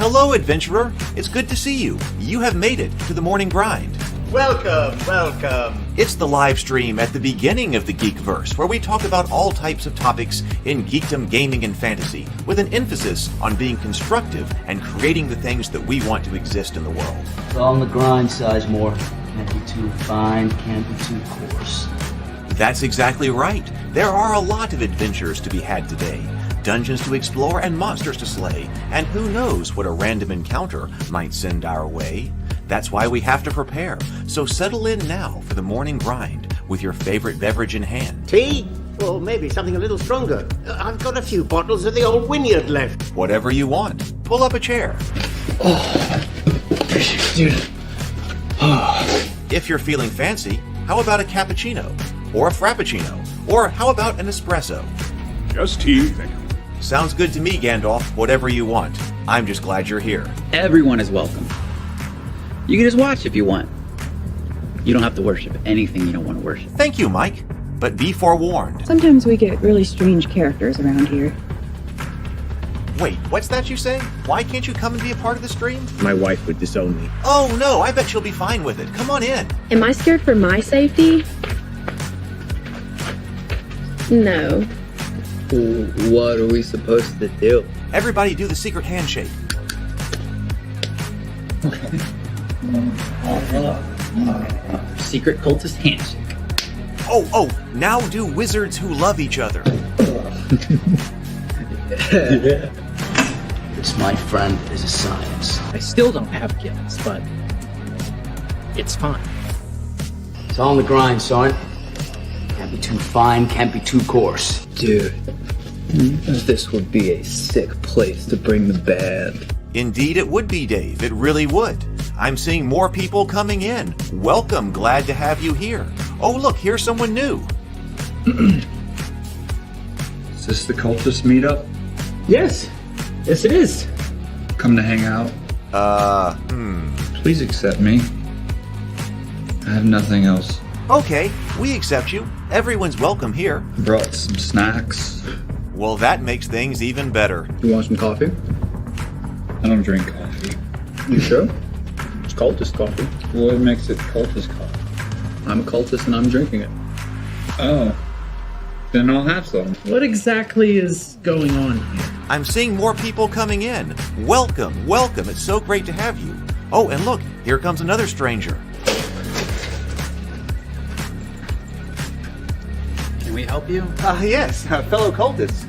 Hello, adventurer. It's good to see you. You have made it to the morning grind. Welcome, welcome. It's the live stream at the beginning of the Geekverse, where we talk about all types of topics in geekdom, gaming, and fantasy, with an emphasis on being constructive and creating the things that we want to exist in the world. It's all on the grind, Sizemore. Can't be too fine, can't be too coarse. That's exactly right. There are a lot of adventures to be had today. Dungeons to explore and monsters to slay, and who knows what a random encounter might send our way. That's why we have to prepare, so settle in now for the morning grind with your favorite beverage in hand. Tea? Or maybe something a little stronger. I've got a few bottles of the old Wynyard left. Whatever you want. Pull up a chair. Dude. If you're feeling fancy, how about a cappuccino? Or a frappuccino? Or how about an espresso? Just tea, thank you. Sounds good to me, Gandalf. Whatever you want. I'm just glad you're here. Everyone is welcome. You can just watch if you want. You don't have to worship anything you don't want to worship. Thank you, Mike. But be forewarned. Sometimes we get really strange characters around here. Wait, what's that you say? Why can't you come and be a part of the stream? My wife would disown me. Oh no, I bet she'll be fine with it. Come on in. Am I scared for my safety? No. What are we supposed to do? Everybody do the secret handshake. Secret cultist handshake. Oh, now do wizards who love each other. This, my friend, is a science. I still don't have gills, but it's fine. It's all on the grind, son. Can't be too fine, can't be too coarse. Dude, this would be a sick place to bring the band. Indeed it would be, Dave. It really would. I'm seeing more people coming in. Welcome. Glad to have you here. Oh, look, here's someone new. Is this the cultist meetup? Yes it is. Come to hang out? Please accept me. I have nothing else. Okay, we accept you. Everyone's welcome here. Brought some snacks. Well, that makes things even better. You want some coffee? I don't drink coffee. You sure? It's cultist coffee. What makes it cultist coffee? I'm a cultist and I'm drinking it. Oh. Then I'll have some. What exactly is going on here? I'm seeing more people coming in. Welcome. It's so great to have you. Oh, and look, here comes another stranger. Can we help you? Yes, fellow cultists.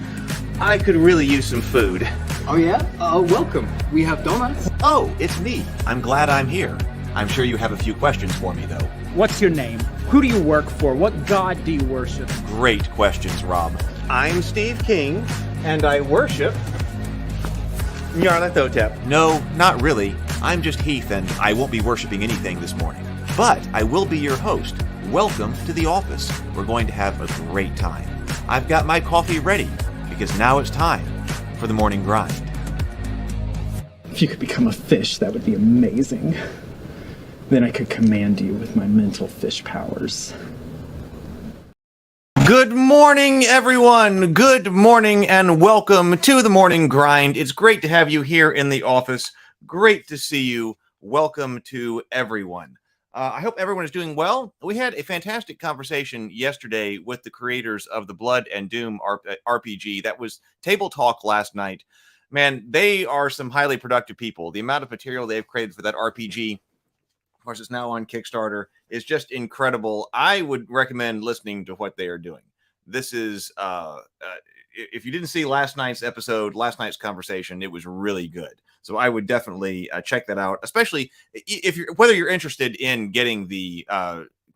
I could really use some food. Oh, yeah? Welcome. We have donuts. Oh, it's me. I'm glad I'm here. I'm sure you have a few questions for me, though. What's your name? Who do you work for? What god do you worship? Great questions, Rob. I'm Steve King, and I worship Nyarlathotep. No, not really. I'm just Heath, and I won't be worshiping anything this morning. But I will be your host. Welcome to the office. We're going to have a great time. I've got my coffee ready, because now it's time for the morning grind. If you could become a fish, that would be amazing. Then I could command you with my mental fish powers. Good morning, everyone. Good morning, and welcome to the morning grind. It's great to have you here in the office. Great to see you. Welcome to everyone. I hope everyone is doing well. We had a fantastic conversation yesterday with the creators of the Blood and Doom RPG. That was Table Talk last night. Man, they are some highly productive people. The amount of material they've created for that RPG, of course, it's now on Kickstarter, is just incredible. I would recommend listening to what they are doing. This is, if you didn't see last night's conversation, it was really good. So I would definitely check that out, especially if whether you're interested in getting the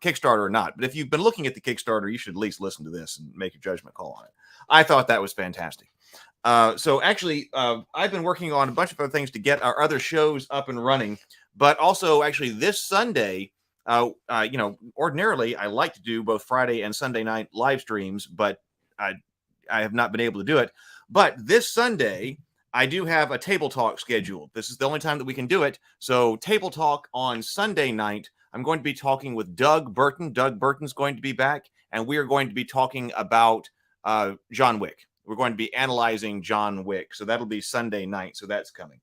Kickstarter or not. But if you've been looking at the Kickstarter, you should at least listen to this and make a judgment call on it. I thought that was fantastic. So actually, I've been working on a bunch of other things to get our other shows up and running. But also, actually, this Sunday, ordinarily I like to do both Friday and Sunday night live streams, but I have not been able to do it. But this Sunday, I do have a Table Talk scheduled. This is the only time that we can do it. So Table Talk on Sunday night, I'm going to be talking with Doug Burton. Doug Burton's going to be back, and we are going to be talking about John Wick. We're going to be analyzing John Wick. So that'll be Sunday night. So that's coming.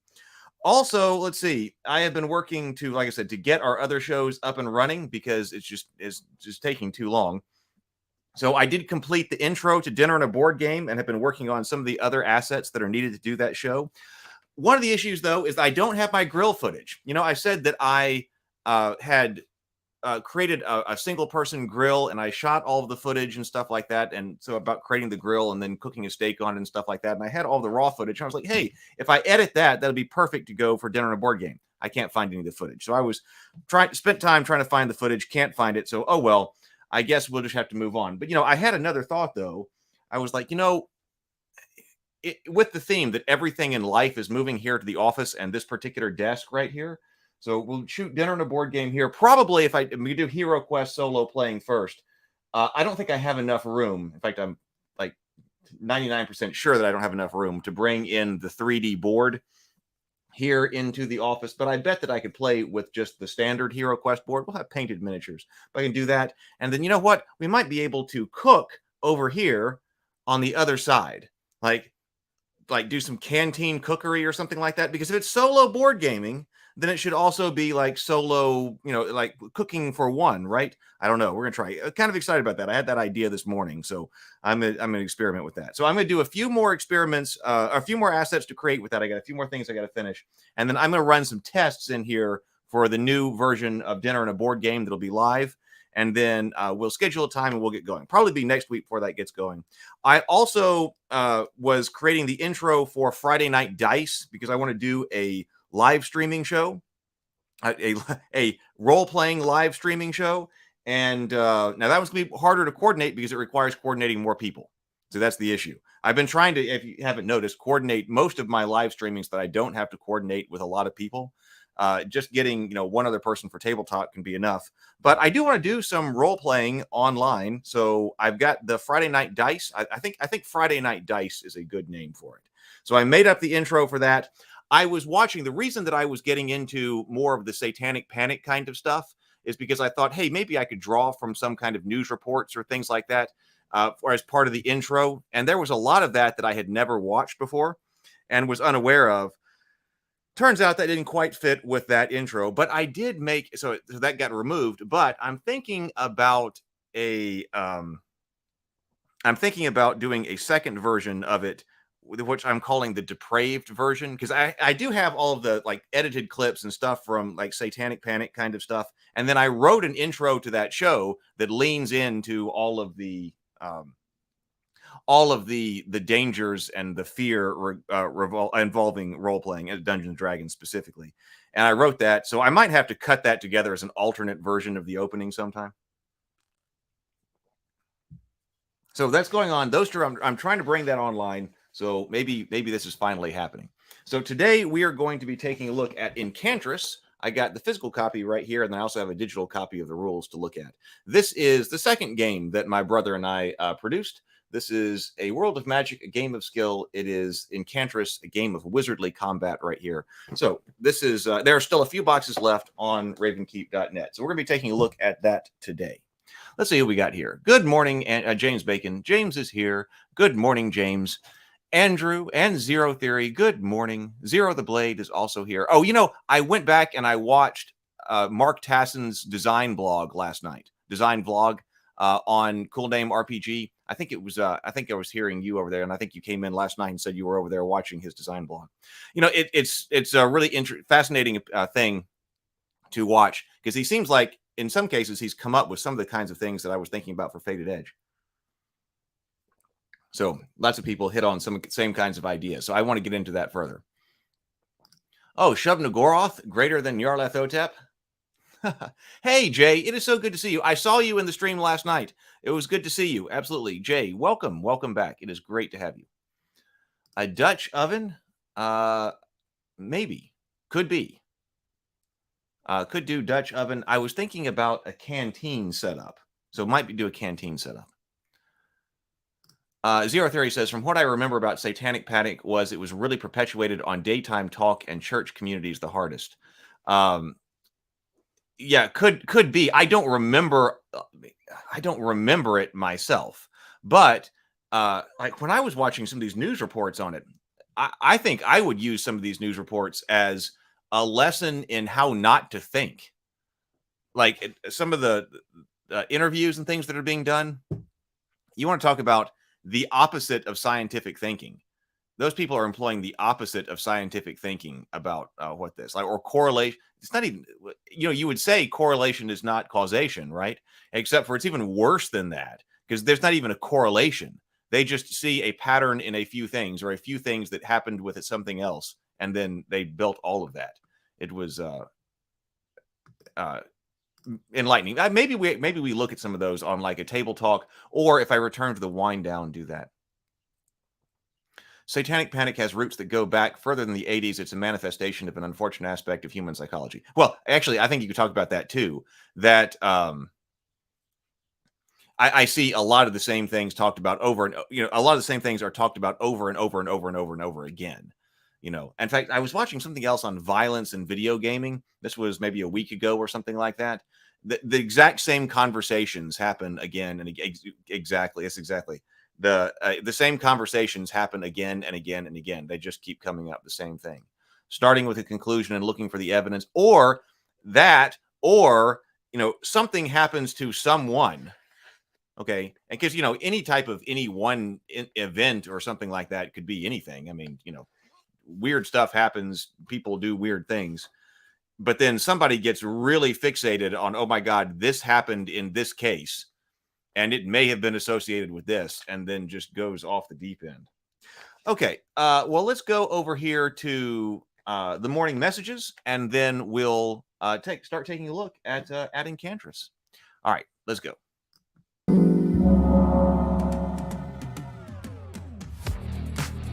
Also, let's see. I have been working to, like I said, to get our other shows up and running because it's just taking too long. So I did complete the intro to Dinner and a Board Game and have been working on some of the other assets that are needed to do that show. One of the issues, though, is I don't have my grill footage. You know, I said that I had created a single person grill and I shot all of the footage and stuff like that. And so about creating the grill and then cooking a steak on it and stuff like that. And I had all the raw footage. And I was like, hey, if I edit that, that'll be perfect to go for Dinner and a Board Game. I can't find any of the footage. So I was spent time trying to find the footage, can't find it. So, oh, well, I guess we'll just have to move on. But, I had another thought, though. I was like, with the theme that everything in life is moving here to the office and this particular desk right here. So we'll shoot Dinner and a Board Game here. Probably if we do Hero Quest solo playing first, I don't think I have enough room. In fact, I'm like 99% sure that I don't have enough room to bring in the 3D board here into the office. But I bet that I could play with just the standard Hero Quest board. We'll have painted miniatures, but I can do that. And then you know what? We might be able to cook over here on the other side. Like do some canteen cookery or something like that. Because if it's solo board gaming, then it should also be like solo, like cooking for one, right? I don't know. We're going to try. Kind of excited about that. I had that idea this morning. So I'm going to experiment with that. So I'm going to do a few more experiments, a few more assets to create with that. I got a few more things I got to finish. And then I'm going to run some tests in here for the new version of Dinner and a Board Game that'll be live. And then we'll schedule a time and we'll get going. Probably be next week before that gets going. I also was creating the intro for Friday Night Dice because I want to do a live streaming show, a role-playing live streaming show. And now that one's going to be harder to coordinate because it requires coordinating more people. So that's the issue. I've been trying to, if you haven't noticed, coordinate most of my live streamings that I don't have to coordinate with a lot of people. Just getting, one other person for tabletop can be enough. But I do want to do some role playing online. So I've got the Friday Night Dice. I think Friday Night Dice is a good name for it. So I made up the intro for that. I was watching. The reason that I was getting into more of the satanic panic kind of stuff is because I thought, hey, maybe I could draw from some kind of news reports or things like that or as part of the intro. And there was a lot of that I had never watched before and was unaware of. Turns out that didn't quite fit with that intro, but I did make, so that got removed, but I'm thinking about doing a second version of it, which I'm calling the depraved version, because I do have all of the edited clips and stuff from satanic panic kind of stuff. And then I wrote an intro to that show that leans into all of the dangers and the fear involving role-playing and Dungeons & Dragons specifically. And I wrote that, so I might have to cut that together as an alternate version of the opening sometime. So that's going on. Those two, I'm trying to bring that online, so maybe this is finally happening. So today we are going to be taking a look at Incantris. I got the physical copy right here, and then I also have a digital copy of the rules to look at. This is the second game that my brother and I produced. This is a World of Magic, a game of skill. It is Incantris, a game of wizardly combat right here. So this is, there are still a few boxes left on ravenkeep.net. So we're going to be taking a look at that today. Let's see who we got here. Good morning, James Bacon. James is here. Good morning, James. Andrew and Zero Theory. Good morning. Zero the Blade is also here. Oh, I went back and I watched Mark Tassin's design vlog last night. Design vlog on Cool Name RPG. I think I was hearing you over there, and I think you came in last night and said you were over there watching his design blog. It's a really fascinating thing to watch because he seems like in some cases he's come up with some of the kinds of things that I was thinking about for Faded Edge. So lots of people hit on some same kinds of ideas. So I want to get into that further. Oh, Shub Nagoroth, greater than Yarlath Otep. Hey, Jay, it is so good to see you. I saw you in the stream last night. It was good to see you. Absolutely. Jay, welcome. Welcome back. It is great to have you. A Dutch oven? Maybe. Could be. Could do Dutch oven. I was thinking about a canteen setup. So might do a canteen setup. Zero Theory says, from what I remember about Satanic Panic was it was really perpetuated on daytime talk and church communities the hardest. Yeah, could be. I don't remember it myself, but when I was watching some of these news reports on it, I think I would use some of these news reports as a lesson in how not to think. Like some of the interviews and things that are being done, you want to talk about the opposite of scientific thinking. Those people are employing the opposite of scientific thinking about what this, like, or correlation. It's not even, you would say correlation is not causation, right? Except for it's even worse than that, because there's not even a correlation. They just see a pattern in a few things, or a few things that happened with something else, and then they built all of that. It was enlightening. Maybe we look at some of those on like a table talk, or if I return to the wind down, do that. Satanic panic has roots that go back further than the 80s. It's a manifestation of an unfortunate aspect of human psychology. Well, actually, I think you could talk about that too. That I see a lot of the same things talked about over and a lot of the same things are talked about over and over and over and over and over again. In fact, I was watching something else on violence and video gaming. This was maybe a week ago or something like that. The exact same conversations happen again and exactly. It's exactly. The same conversations happen again and again and again. They just keep coming up the same thing, starting with a conclusion and looking for the evidence, or something happens to someone. Okay, and because any type of any one event or something like that could be anything. I mean, weird stuff happens. People do weird things, but then somebody gets really fixated on, oh my God, this happened in this case, and it may have been associated with this, and then just goes off the deep end. Okay, well, let's go over here to the morning messages, and then we'll start taking a look at Incantris. All right, let's go.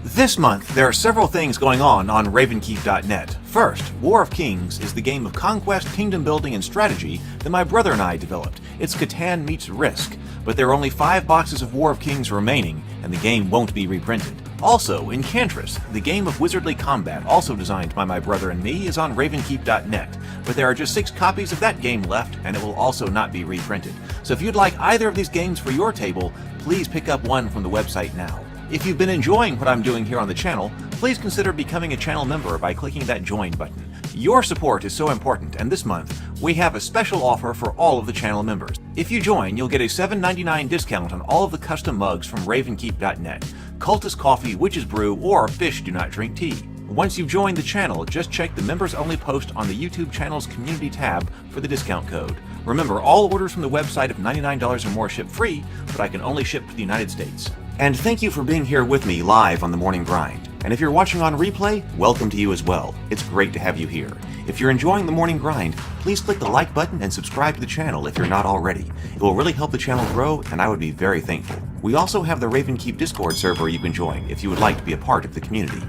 This month, there are several things going on Ravenkeep.net. First, War of Kings is the game of conquest, kingdom building, and strategy that my brother and I developed. It's Catan meets Risk, but there are only 5 boxes of War of Kings remaining, and the game won't be reprinted. Also, Incantris, the game of wizardly combat, also designed by my brother and me, is on Ravenkeep.net, but there are just 6 copies of that game left, and it will also not be reprinted. So if you'd like either of these games for your table, please pick up one from the website now. If you've been enjoying what I'm doing here on the channel, please consider becoming a channel member by clicking that join button. Your support is so important, and this month, we have a special offer for all of the channel members. If you join, you'll get a $7.99 discount on all of the custom mugs from Ravenkeep.net, Cultist Coffee, Witch's Brew, or Fish Do Not Drink Tea. Once you've joined the channel, just check the members only post on the YouTube channel's community tab for the discount code. Remember, all orders from the website of $99 or more ship free, but I can only ship to the United States. And thank you for being here with me live on the Morning Grind. And if you're watching on replay, welcome to you as well. It's great to have you here. If you're enjoying the Morning Grind, please click the like button and subscribe to the channel if you're not already. It will really help the channel grow, and I would be very thankful. We also have the Ravenkeep Discord server you can join if you would like to be a part of the community.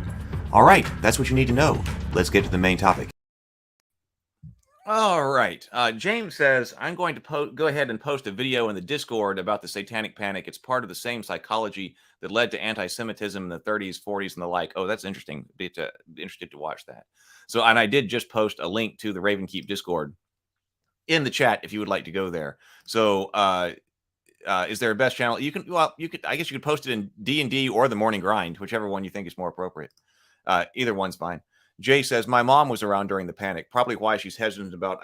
Alright, that's what you need to know. Let's get to the main topic. All right. James says, I'm going to go ahead and post a video in the Discord about the Satanic Panic. It's part of the same psychology that led to anti-Semitism in the 30s, 40s, and the like. Oh, that's interesting. Be interested to watch that. So, and I did just post a link to the Ravenkeep Discord in the chat if you would like to go there. So, is there a best channel? I guess you could post it in D&D or the Morning Grind, whichever one you think is more appropriate. Either one's fine. Jay says, my mom was around during the panic, probably why she's hesitant about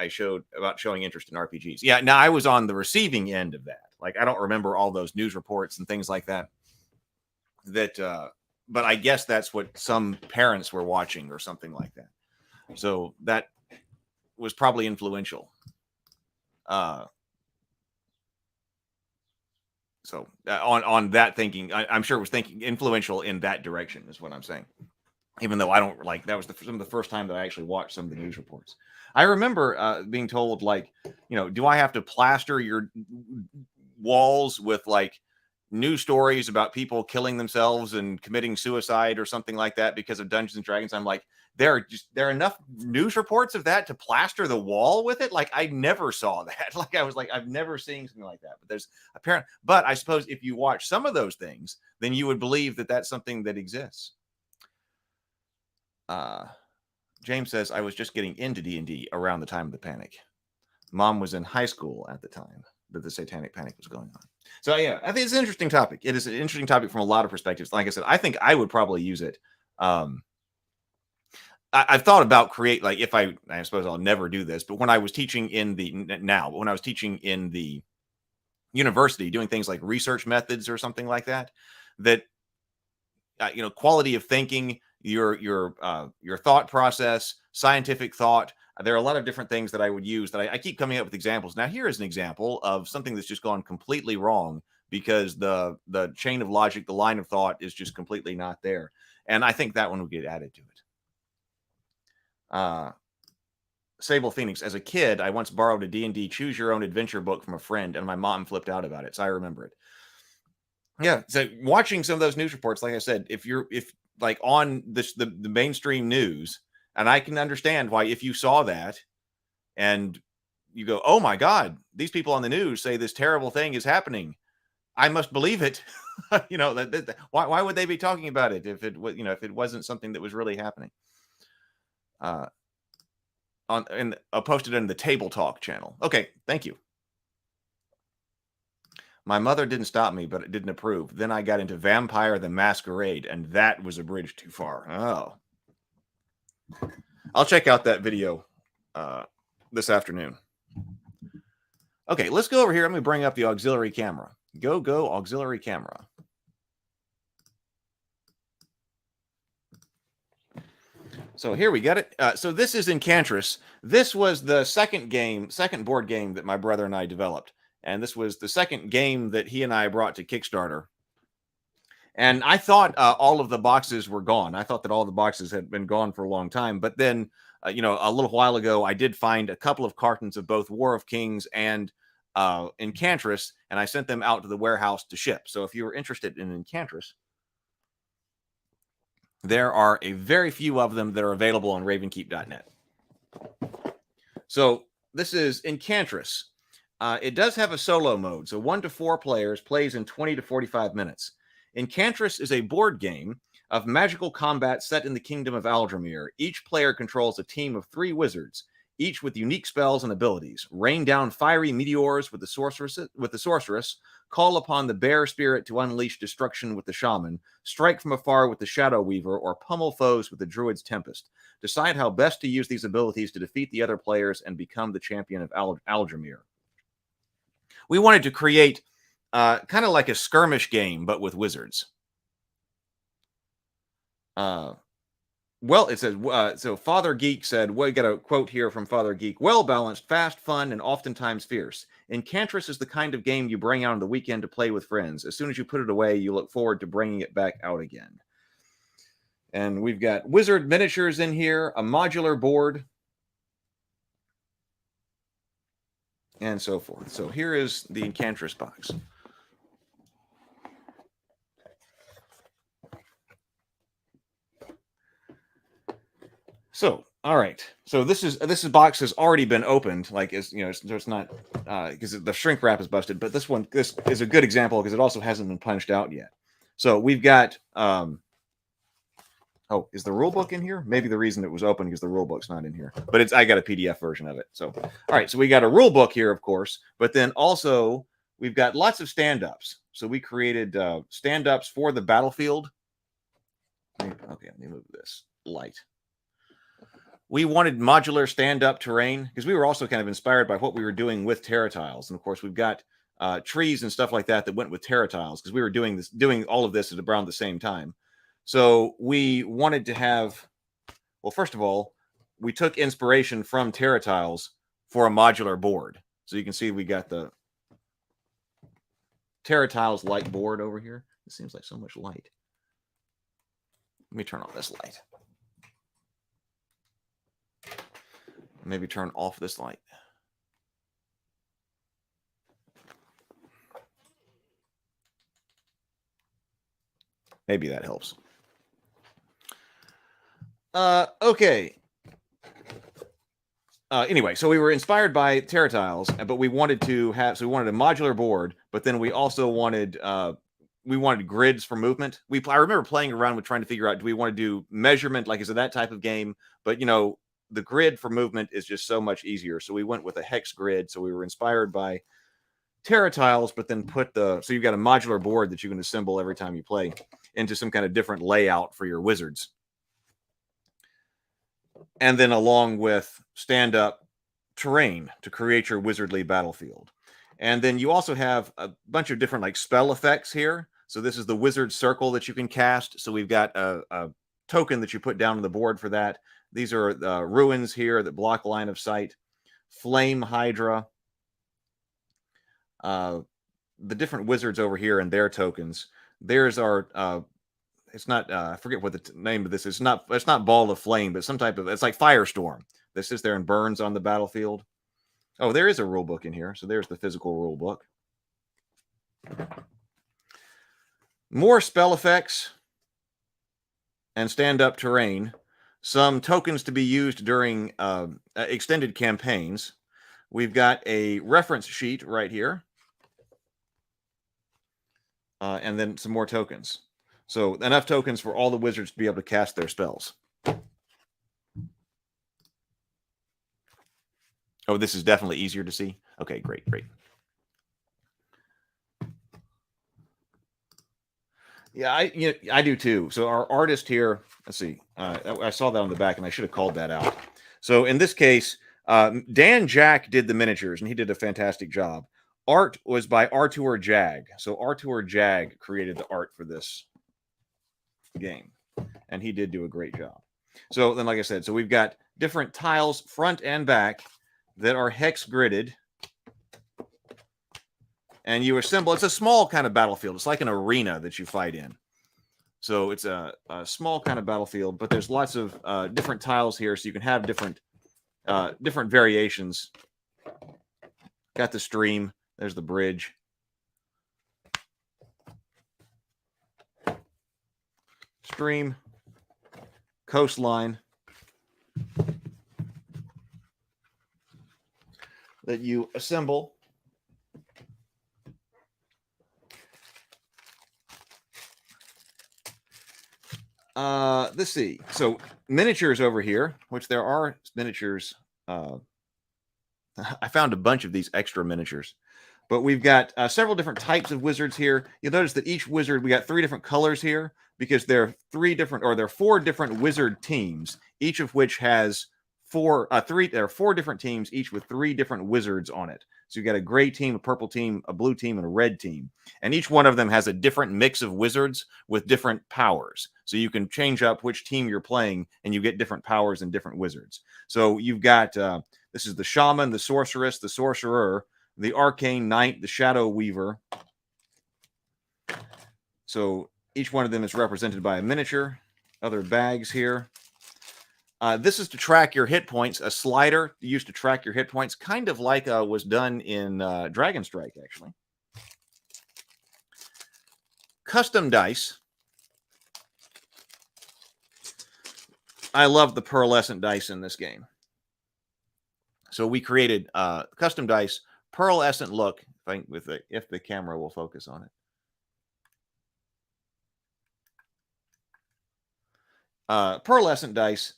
showing interest in RPGs. Yeah, now I was on the receiving end of that. Like, I don't remember all those news reports and things like that. But I guess that's what some parents were watching or something like that. So that was probably influential. So on that thinking, I'm sure it was influential in that direction is what I'm saying. Even though I don't like, that was some of the first time that I actually watched some of the news reports. I remember being told, like, do I have to plaster your walls with like news stories about people killing themselves and committing suicide or something like that because of Dungeons and Dragons? I'm like, there are enough news reports of that to plaster the wall with it. Like, I never saw that. Like, I was like, I've never seen something like that. But there's apparent. But I suppose if you watch some of those things, then you would believe that that's something that exists. James says, I was just getting into D&D around the time of the panic. Mom was in high school at the time that the Satanic Panic was going on. So yeah, I think it's an interesting topic. It is an interesting topic from a lot of perspectives. Like I said, I think I would probably use it I've thought about like if I suppose I'll never do this, but when I was teaching in when I was teaching in the university, doing things like research methods or something like that, quality of thinking, your thought process, scientific thought. There are a lot of different things that I would use that I keep coming up with examples. Now, here is an example of something that's just gone completely wrong because the chain of logic, the line of thought is just completely not there. And I think that one would get added to it. Sable Phoenix, as a kid, I once borrowed a D&D choose your own adventure book from a friend, and my mom flipped out about it. So I remember it. Yeah. So watching some of those news reports, like I said, if like on the mainstream news, and I can understand why if you saw that and you go, oh my God, these people on the news say this terrible thing is happening, I must believe it. Why would they be talking about it if it was, if it wasn't something that was really happening? Posted in the Table Talk channel. Okay, thank you. My mother didn't stop me, but it didn't approve. Then I got into Vampire the Masquerade, and that was a bridge too far. Oh. I'll check out that video this afternoon. Okay, let's go over here. I'm going to bring up the auxiliary camera. Go auxiliary camera. So here we got it. So this is Incantris. This was the second board game that my brother and I developed. And this was the second game that he and I brought to Kickstarter. And I thought all of the boxes were gone. I thought that all the boxes had been gone for a long time. But then, a little while ago, I did find a couple of cartons of both War of Kings and Incantris, and I sent them out to the warehouse to ship. So if you were interested in Incantris, there are a very few of them that are available on ravenkeep.net. So this is Incantris. It does have a solo mode, so 1 to 4 players, plays in 20 to 45 minutes. Incantris is a board game of magical combat set in the kingdom of Aldramir. Each player controls a team of 3 wizards, each with unique spells and abilities. Rain down fiery meteors with the sorceress, call upon the bear spirit to unleash destruction with the shaman, strike from afar with the shadow weaver, or pummel foes with the druid's tempest. Decide how best to use these abilities to defeat the other players and become the champion of Aldramir. We wanted to create kind of like a skirmish game, but with wizards. Well, it says, so Father Geek said, we got a quote here from Father Geek. Well-balanced, fast, fun, and oftentimes fierce. Incantris is the kind of game you bring out on the weekend to play with friends. As soon as you put it away, you look forward to bringing it back out again. And we've got wizard miniatures in here, a modular board, and so forth. So here is the Incantris box. So, all right. So this box has already been opened. Like, it's not because the shrink wrap is busted. But this is a good example because it also hasn't been punched out yet. So we've got. Oh, is the rule book in here? Maybe the reason it was open because the rule book's not in here. But I got a PDF version of it. So, all right. So we got a rule book here, of course. But then also we've got lots of stand-ups. So we created stand-ups for the battlefield. Okay, let me move this light. We wanted modular stand-up terrain because we were also kind of inspired by what we were doing with Terra tiles. And of course, we've got trees and stuff like that went with Terra tiles because we were doing all of this at around the same time. So we wanted to have, well, first of all, we took inspiration from Terra tiles for a modular board. So you can see we got the Terra tiles light board over here. It seems like so much light. Let me turn on this light. Maybe turn off this light. Maybe that helps. Okay. Anyway, so we were inspired by Terra tiles, but we wanted to have, so we wanted a modular board, but then we also wanted, grids for movement. I remember playing around with trying to figure out, do we want to do measurement? Like, is it that type of game? But, the grid for movement is just so much easier. So we went with a hex grid. So we were inspired by Terra tiles, but then so you've got a modular board that you can assemble every time you play into some kind of different layout for your wizards. and then along with stand-up terrain to create your wizardly battlefield. And then you also have a bunch of different like spell effects here. So this is the wizard circle that you can cast. So we've got a token that you put down on the board for that. These are ruins here that block line of sight. Flame Hydra. The different wizards over here and their tokens. There's our it's not I forget what the name of this is. It's not Ball of Flame, but some type of, it's like Firestorm. This sits there and burns on the battlefield. Oh, there is a rule book in here. So there's the physical rule book. More spell effects and stand-up terrain. Some tokens to be used during extended campaigns. We've got a reference sheet right here. And then some more tokens. So enough tokens for all the wizards to be able to cast their spells. Oh, this is definitely easier to see. Okay, great. Yeah, I do too. So our artist here, let's see. I saw that on the back, and I should have called that out. So in this case, Dan Jack did the miniatures, and he did a fantastic job. Art was by Artur Jag. So Artur Jag created the art for this game, and he did do a great job. So then, like I said, so we've got different tiles, front and back, that are hex gridded, and you assemble. It's a small kind of battlefield. It's like an arena that you fight in. So it's a small kind of battlefield, but there's lots of different tiles here, so you can have different variations. Got the stream. There's the bridge. Stream. Coastline. That you assemble. Let's see. So miniatures over here, which there are miniatures. I found a bunch of these extra miniatures, but we've got several different types of wizards here. You'll notice that each wizard, we got 3 different colors here because there are 4 different wizard teams, each of which has there are 4 different teams, each with 3 different wizards on it. So you've got a gray team, a purple team, a blue team, and a red team. And each one of them has a different mix of wizards with different powers. So you can change up which team you're playing, and you get different powers and different wizards. So you've got, this is the Shaman, the Sorceress, the Sorcerer, the Arcane Knight, the Shadow Weaver. So each one of them is represented by a miniature. Other bags here. This is to track your hit points. A slider used to track your hit points, kind of like was done in Dragon Strike, actually. Custom dice. I love the pearlescent dice in this game. So we created custom dice, pearlescent look. If the camera will focus on it. Pearlescent dice.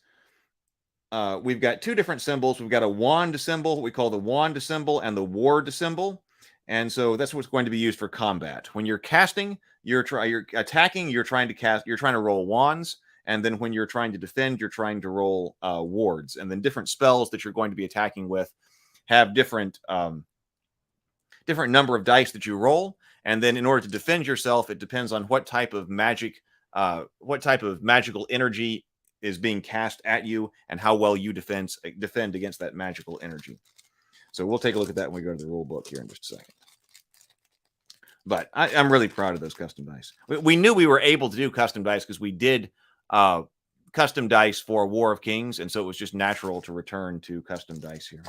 We've got 2 different symbols. We've got a wand symbol, what we call the wand symbol, and the ward symbol. And so that's what's going to be used for combat. When you're casting, you're attacking, you're trying to roll wands. And then when you're trying to defend, you're trying to roll wards. And then different spells that you're going to be attacking with have different number of dice that you roll. And then in order to defend yourself, it depends on what type of magical energy is being cast at you and how well you defend against that magical energy. So we'll take a look at that when we go to the rule book here in just a second. But I'm really proud of those custom dice. We knew we were able to do custom dice because we did custom dice for War of Kings, and so it was just natural to return to custom dice here.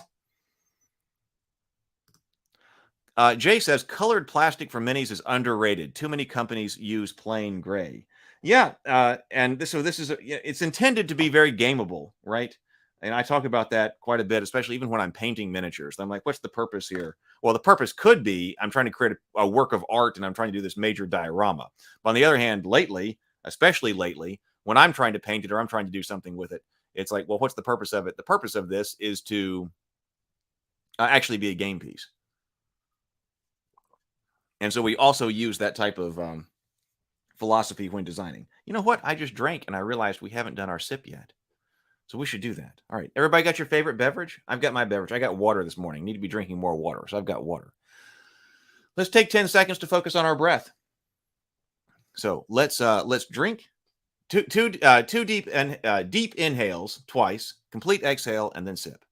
Jay says, colored plastic for minis is underrated. Too many companies use plain gray. Yeah, and this is it's intended to be very gameable, right? And I talk about that quite a bit, especially even when I'm painting miniatures. I'm like, what's the purpose here? Well, the purpose could be I'm trying to create a work of art, and I'm trying to do this major diorama. But on the other hand, especially lately, when I'm trying to paint it or I'm trying to do something with it, it's like, well, what's the purpose of it? The purpose of this is to actually be a game piece. And so we also use that type of philosophy when designing. You know what? I just drank and I realized we haven't done our sip yet. So we should do that. All right. Everybody got your favorite beverage? I've got my beverage. I got water this morning. Need to be drinking more water. So I've got water. Let's take 10 seconds to focus on our breath. So let's drink two deep and deep inhales twice, complete exhale, and then sip.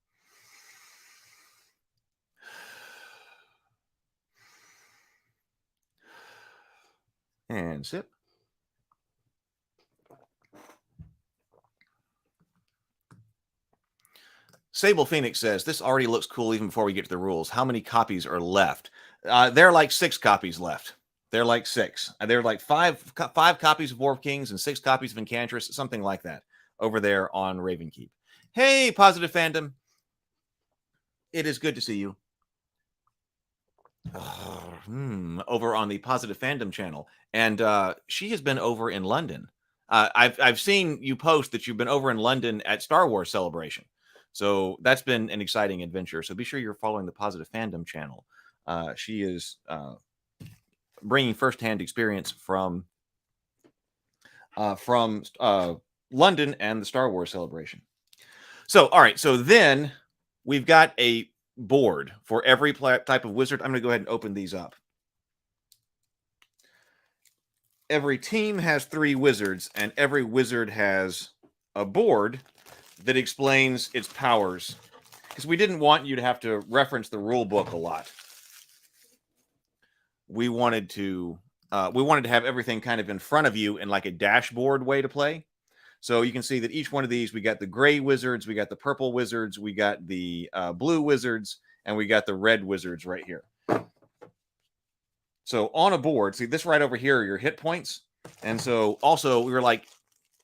And sip. Sable Phoenix says, this already looks cool even before we get to the rules. How many copies are left? There are like 6 copies left. They're like 6. There are like five copies of War of Kings and 6 copies of Incantris, something like that, over there on Ravenkeep. Hey, Positive Fandom. It is good to see you. Over on the Positive Fandom channel. And she has been over in London. I've seen you post that you've been over in London at Star Wars Celebration. So that's been an exciting adventure. So be sure you're following the Positive Fandom channel. She is bringing firsthand experience from London and the Star Wars Celebration. So, all right. So then we've got a board for every type of wizard. I'm going to go ahead and open these up. Every team has 3 wizards, and every wizard has a board that explains its powers, because we didn't want you to have to reference the rule book a lot. We wanted to have everything kind of in front of you in like a dashboard way to play. So you can see that each one of these, we got the gray wizards, we got the purple wizards, we got the blue wizards, and we got the red wizards right here. So on a board, see this right over here are your hit points. And so also we were like,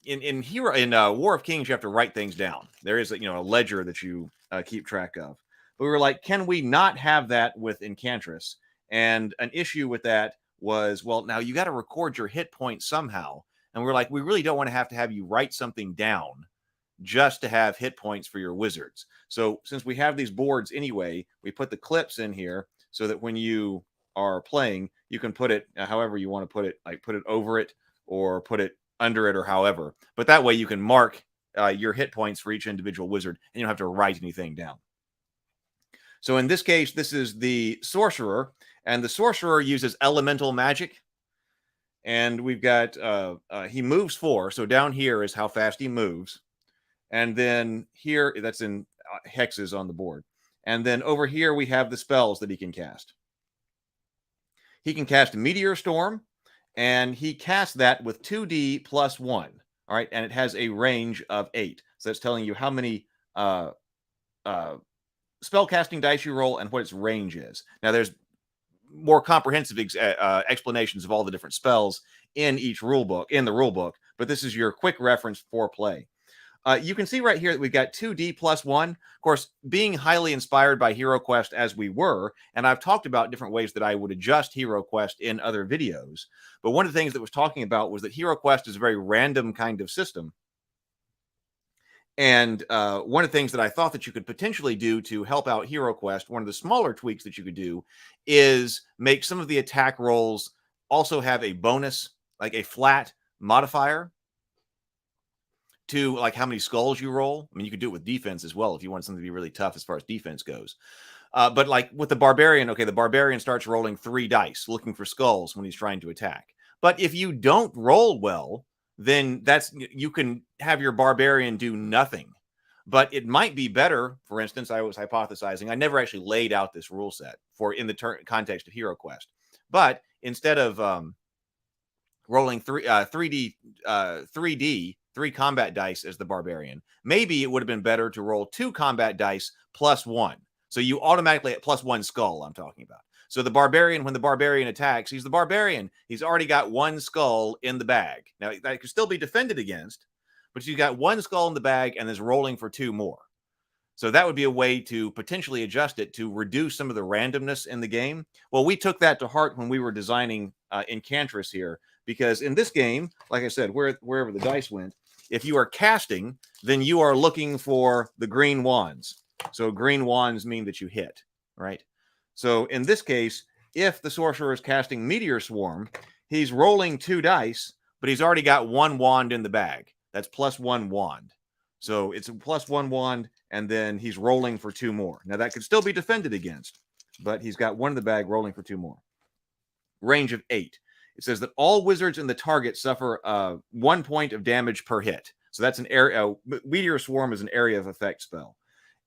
in War of Kings, you have to write things down. There is a ledger that you keep track of. But we were like, can we not have that with Incantris? And an issue with that was, well, now you got to record your hit points somehow. And we're like, we really don't want to have you write something down just to have hit points for your wizards. So since we have these boards anyway, we put the clips in here so that when you are playing, you can put it however you want to put it, like put it over it or put it under it or however. But that way you can mark your hit points for each individual wizard and you don't have to write anything down. So in this case, this is the sorcerer, and the sorcerer uses elemental magic. And we've got, he moves 4. So down here is how fast he moves. And then here, that's in hexes on the board. And then over here, we have the spells that he can cast. He can cast Meteor Storm, and he casts that with 2d plus 1. All right. And it has a range of 8. So that's telling you how many spell casting dice you roll and what its range is. Now, there's more comprehensive explanations of all the different spells in the rule book, but this is your quick reference for play. You can see right here that we've got 2d plus 1. Of course, being highly inspired by HeroQuest as we were, and I've talked about different ways that I would adjust HeroQuest in other videos, but one of the things that was talking about was that HeroQuest is a very random kind of system. And one of the things that I thought that you could potentially do to help out HeroQuest, one of the smaller tweaks that you could do is make some of the attack rolls also have a bonus, like a flat modifier to like how many skulls you roll. I mean, you could do it with defense as well if you want something to be really tough as far as defense goes. But like with the barbarian, okay, the barbarian starts rolling 3 dice looking for skulls when he's trying to attack. But if you don't roll well, then you can have your barbarian do nothing. But it might be better, for instance, I was hypothesizing, I never actually laid out this rule set in the context of HeroQuest. But instead of rolling 3 combat dice as the barbarian, maybe it would have been better to roll 2 combat dice plus 1. So you automatically at plus 1 skull, I'm talking about. So the barbarian, when the barbarian attacks, he's the barbarian. He's already got 1 skull in the bag. Now, that could still be defended against, but you've got 1 skull in the bag and is rolling for 2 more. So that would be a way to potentially adjust it to reduce some of the randomness in the game. Well, we took that to heart when we were designing Incantris here, because in this game, like I said, wherever the dice went, if you are casting, then you are looking for the green wands. So green wands mean that you hit, right? So in this case, if the sorcerer is casting Meteor Swarm, he's rolling 2 dice, but he's already got 1 wand in the bag. That's plus 1 wand. So it's a +1 wand, and then he's rolling for 2 more. Now that could still be defended against, but he's got 1 in the bag rolling for 2 more. Range of 8. It says that all wizards in the target suffer 1 point of damage per hit. So that's an area. Meteor Swarm is an area of effect spell.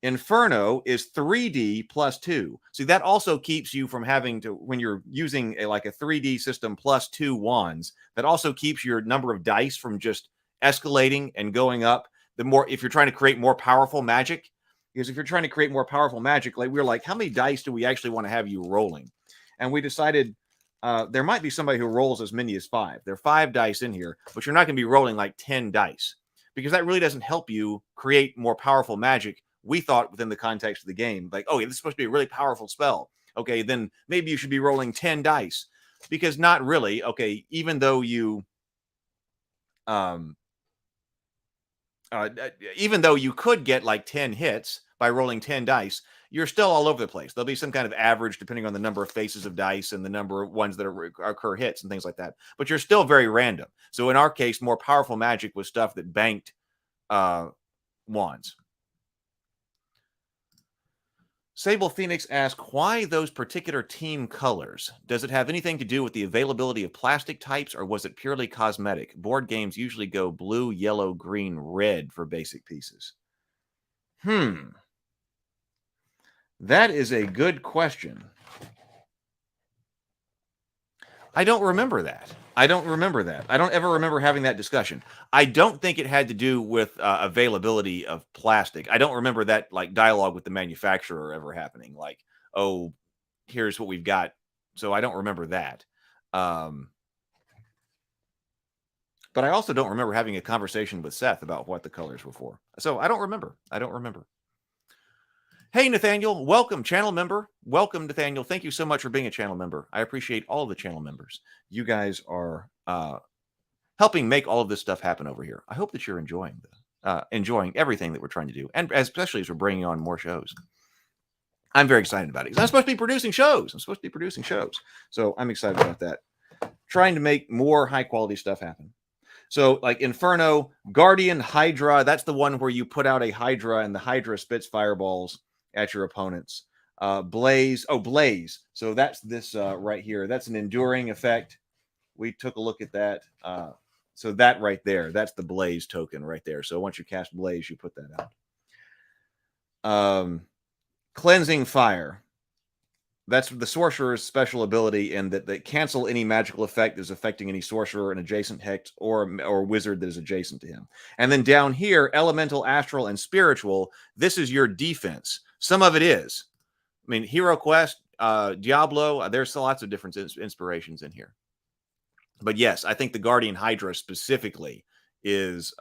Inferno is 3D +2. See, that also keeps you from having to, when you're using like a 3D system +2 wands, that also keeps your number of dice from just escalating and going up. The more, if you're trying to create more powerful magic, because if you're trying to create more powerful magic, like we're like, how many dice do we actually want to have you rolling? And we decided there might be somebody who rolls as many as 5. There are 5 dice in here, but you're not going to be rolling like 10 dice, because that really doesn't help you create more powerful magic. We thought within the context of the game, like, oh, yeah, this is supposed to be a really powerful spell. Okay, then maybe you should be rolling 10 dice, because not really. Okay, even though you could get like 10 hits by rolling 10 dice, you're still all over the place. There'll be some kind of average depending on the number of faces of dice and the number of ones that occur hits and things like that. But you're still very random. So in our case, more powerful magic was stuff that banked wands. Sable Phoenix asks, why those particular team colors? Does it have anything to do with the availability of plastic types, or was it purely cosmetic? Board games usually go blue, yellow, green, red for basic pieces. That is a good question. I don't remember that. I don't ever remember having that discussion. I don't think it had to do with availability of plastic. I don't remember that like dialogue with the manufacturer ever happening. Like, oh, here's what we've got. So I don't remember that. But I also don't remember having a conversation with Seth about what the colors were for. So I don't remember. Hey, Nathaniel, welcome, channel member. Welcome, Nathaniel. Thank you so much for being a channel member. I appreciate all of the channel members. You guys are helping make all of this stuff happen over here. I hope that you're enjoying everything that we're trying to do, and especially as we're bringing on more shows. I'm very excited about it. I'm supposed to be producing shows. So I'm excited about that. Trying to make more high-quality stuff happen. So like Inferno, Guardian, Hydra, that's the one where you put out a Hydra and the Hydra spits fireballs at your opponents. Blaze. So that's this right here. That's an enduring effect. We took a look at that. So that right there, that's the Blaze token right there. So once you cast Blaze, you put that out. Cleansing Fire. That's the sorcerer's special ability, and that they cancel any magical effect that is affecting any sorcerer, an adjacent hex, or wizard that is adjacent to him. And then down here, elemental, astral, and spiritual. This is your defense. Some of it is. I mean, Hero Quest, Diablo. There's lots of different inspirations in here. But yes, I think the Guardian Hydra specifically is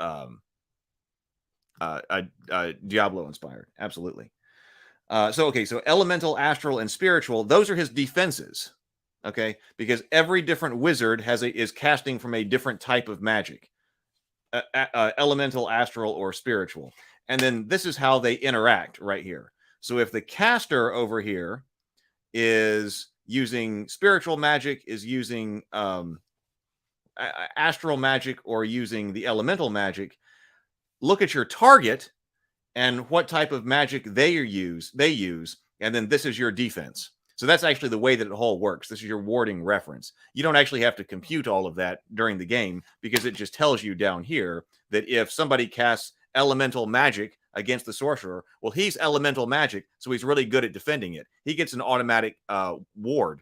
Diablo inspired. Absolutely. So elemental, astral, and spiritual, those are his defenses, okay? Because every different wizard is casting from a different type of magic, elemental, astral, or spiritual. And then this is how they interact right here. So if the caster over here is using spiritual magic, is using astral magic, or using the elemental magic, look at your target and what type of magic they use, and then this is your defense. So that's actually the way that it whole works. This is your warding reference. You don't actually have to compute all of that during the game, because it just tells you down here that if somebody casts elemental magic against the sorcerer, well, he's elemental magic, so he's really good at defending it. He gets an automatic ward.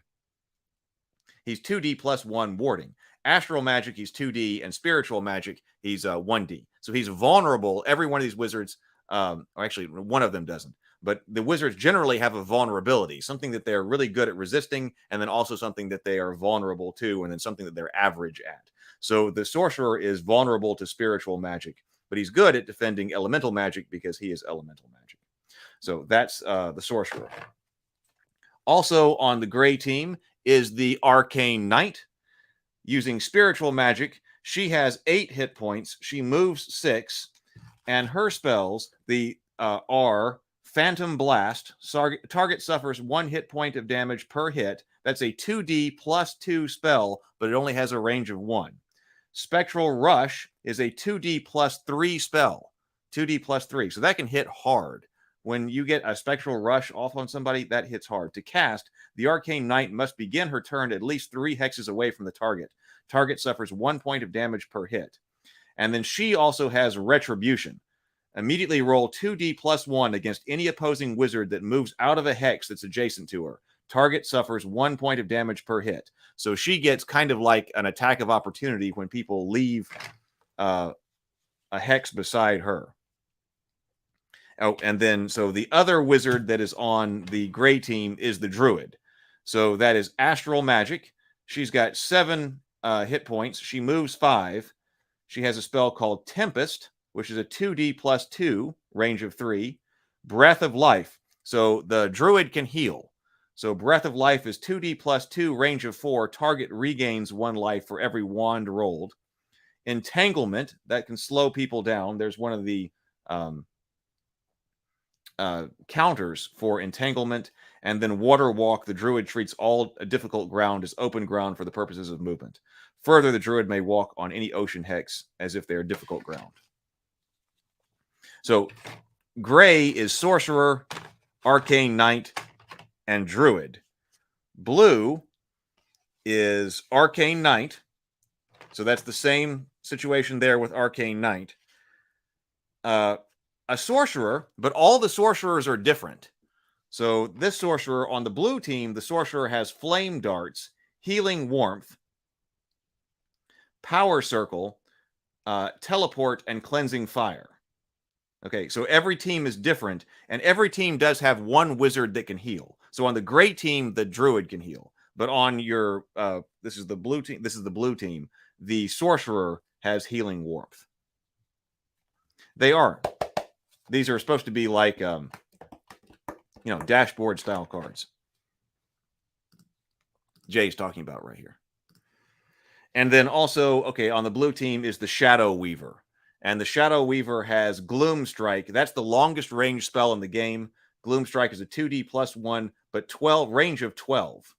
He's 2D plus 1 warding. Astral magic, he's 2D, and spiritual magic, he's 1D. So he's vulnerable. Every one of these wizards, or actually one of them doesn't, but the wizards generally have a vulnerability, something that they're really good at resisting, and then also something that they are vulnerable to, and then something that they're average at. So the sorcerer is vulnerable to spiritual magic, but he's good at defending elemental magic because he is elemental magic. So that's the sorcerer. Also on the gray team is the Arcane Knight. Using spiritual magic, she has 8 hit points. She moves 6, and her spells are Phantom Blast. Target suffers 1 hit point of damage per hit. That's a 2D plus 2 spell, but it only has a range of 1. Spectral Rush is a 2D plus 3 spell. 2D plus 3. So that can hit hard. When you get a Spectral Rush off on somebody, that hits hard. To cast, the Arcane Knight must begin her turn at least 3 hexes away from the target. Target suffers 1 point of damage per hit. And then she also has Retribution. Immediately roll 2D plus 1 against any opposing wizard that moves out of a hex that's adjacent to her. Target suffers 1 point of damage per hit. So she gets kind of like an attack of opportunity when people leave a hex beside her. Oh, and then so the other wizard that is on the gray team is the Druid. So that is Astral Magic. She's got 7 hit points. She moves 5. She has a spell called Tempest, which is a 2D plus 2, range of 3. Breath of Life. So the Druid can heal. So Breath of Life is 2D plus 2, range of 4. Target regains 1 life for every wand rolled. Entanglement, that can slow people down. There's one of the counters for entanglement. And then Water Walk, the Druid treats all difficult ground as open ground for the purposes of movement. Further, the Druid may walk on any ocean hex as if they are difficult ground. So gray is Sorcerer, Arcane Knight, and Druid. Blue is Arcane Knight. So that's the same situation there with Arcane Knight. A Sorcerer, but all the Sorcerers are different. So this Sorcerer on the blue team, the Sorcerer has Flame Darts, Healing Warmth, Power Circle, Teleport, and Cleansing Fire. Okay, so every team is different, and every team does have one wizard that can heal. So on the gray team, the Druid can heal. But on your, this is the blue team, the Sorcerer has Healing Warmth. These are supposed to be like, dashboard style cards. Jay's talking about right here. And then also, okay, on the blue team is the Shadow Weaver. And the Shadow Weaver has Gloom Strike. That's the longest range spell in the game. Gloom Strike is a 2D plus 1, but range of 12.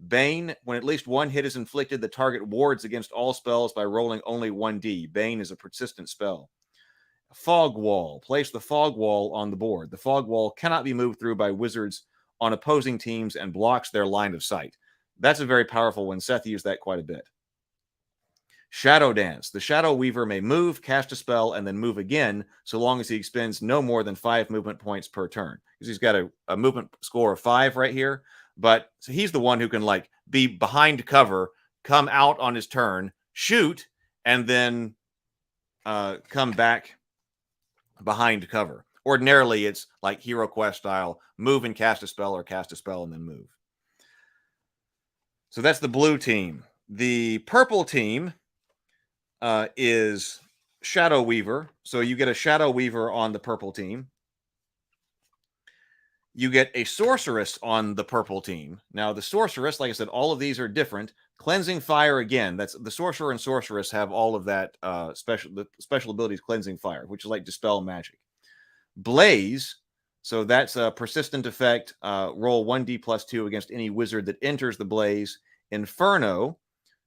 Bane, when at least 1 hit is inflicted, the target wards against all spells by rolling only 1D. Bane is a persistent spell. Fog Wall. Place the Fog Wall on the board. The Fog Wall cannot be moved through by wizards on opposing teams and blocks their line of sight. That's a very powerful one. Seth used that quite a bit. Shadow Dance. The Shadow Weaver may move, cast a spell, and then move again, so long as he expends no more than 5 movement points per turn. Because he's got a movement score of 5 right here. But so he's the one who can be behind cover, come out on his turn, shoot, and then come back behind cover. Ordinarily, it's like Hero Quest style, move and cast a spell, or cast a spell and then move. So that's the blue team. The purple team is Shadow Weaver. So you get a Shadow Weaver on the purple team. You get a Sorceress on the purple team. Now, the Sorceress, like I said, all of these are different. Cleansing Fire, again, that's the Sorcerer and Sorceress have all of that special abilities, Cleansing Fire, which is like Dispel Magic. Blaze, so that's a persistent effect. Roll 1d plus 2 against any wizard that enters the blaze. Inferno,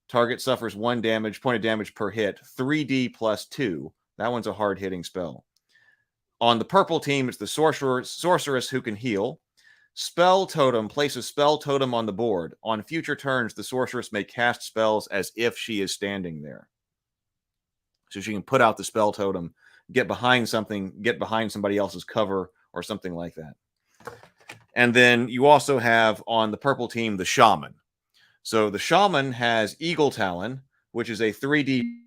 target suffers 1 point of damage per hit. 3d plus 2. That one's a hard-hitting spell. On the purple team, it's the Sorceress who can heal. Spell Totem, place a Spell Totem on the board. On future turns, the Sorceress may cast spells as if she is standing there. So she can put out the Spell Totem, get behind somebody else's cover, or something like that. And then you also have on the purple team the Shaman. So the Shaman has Eagle Talon, which is a 3D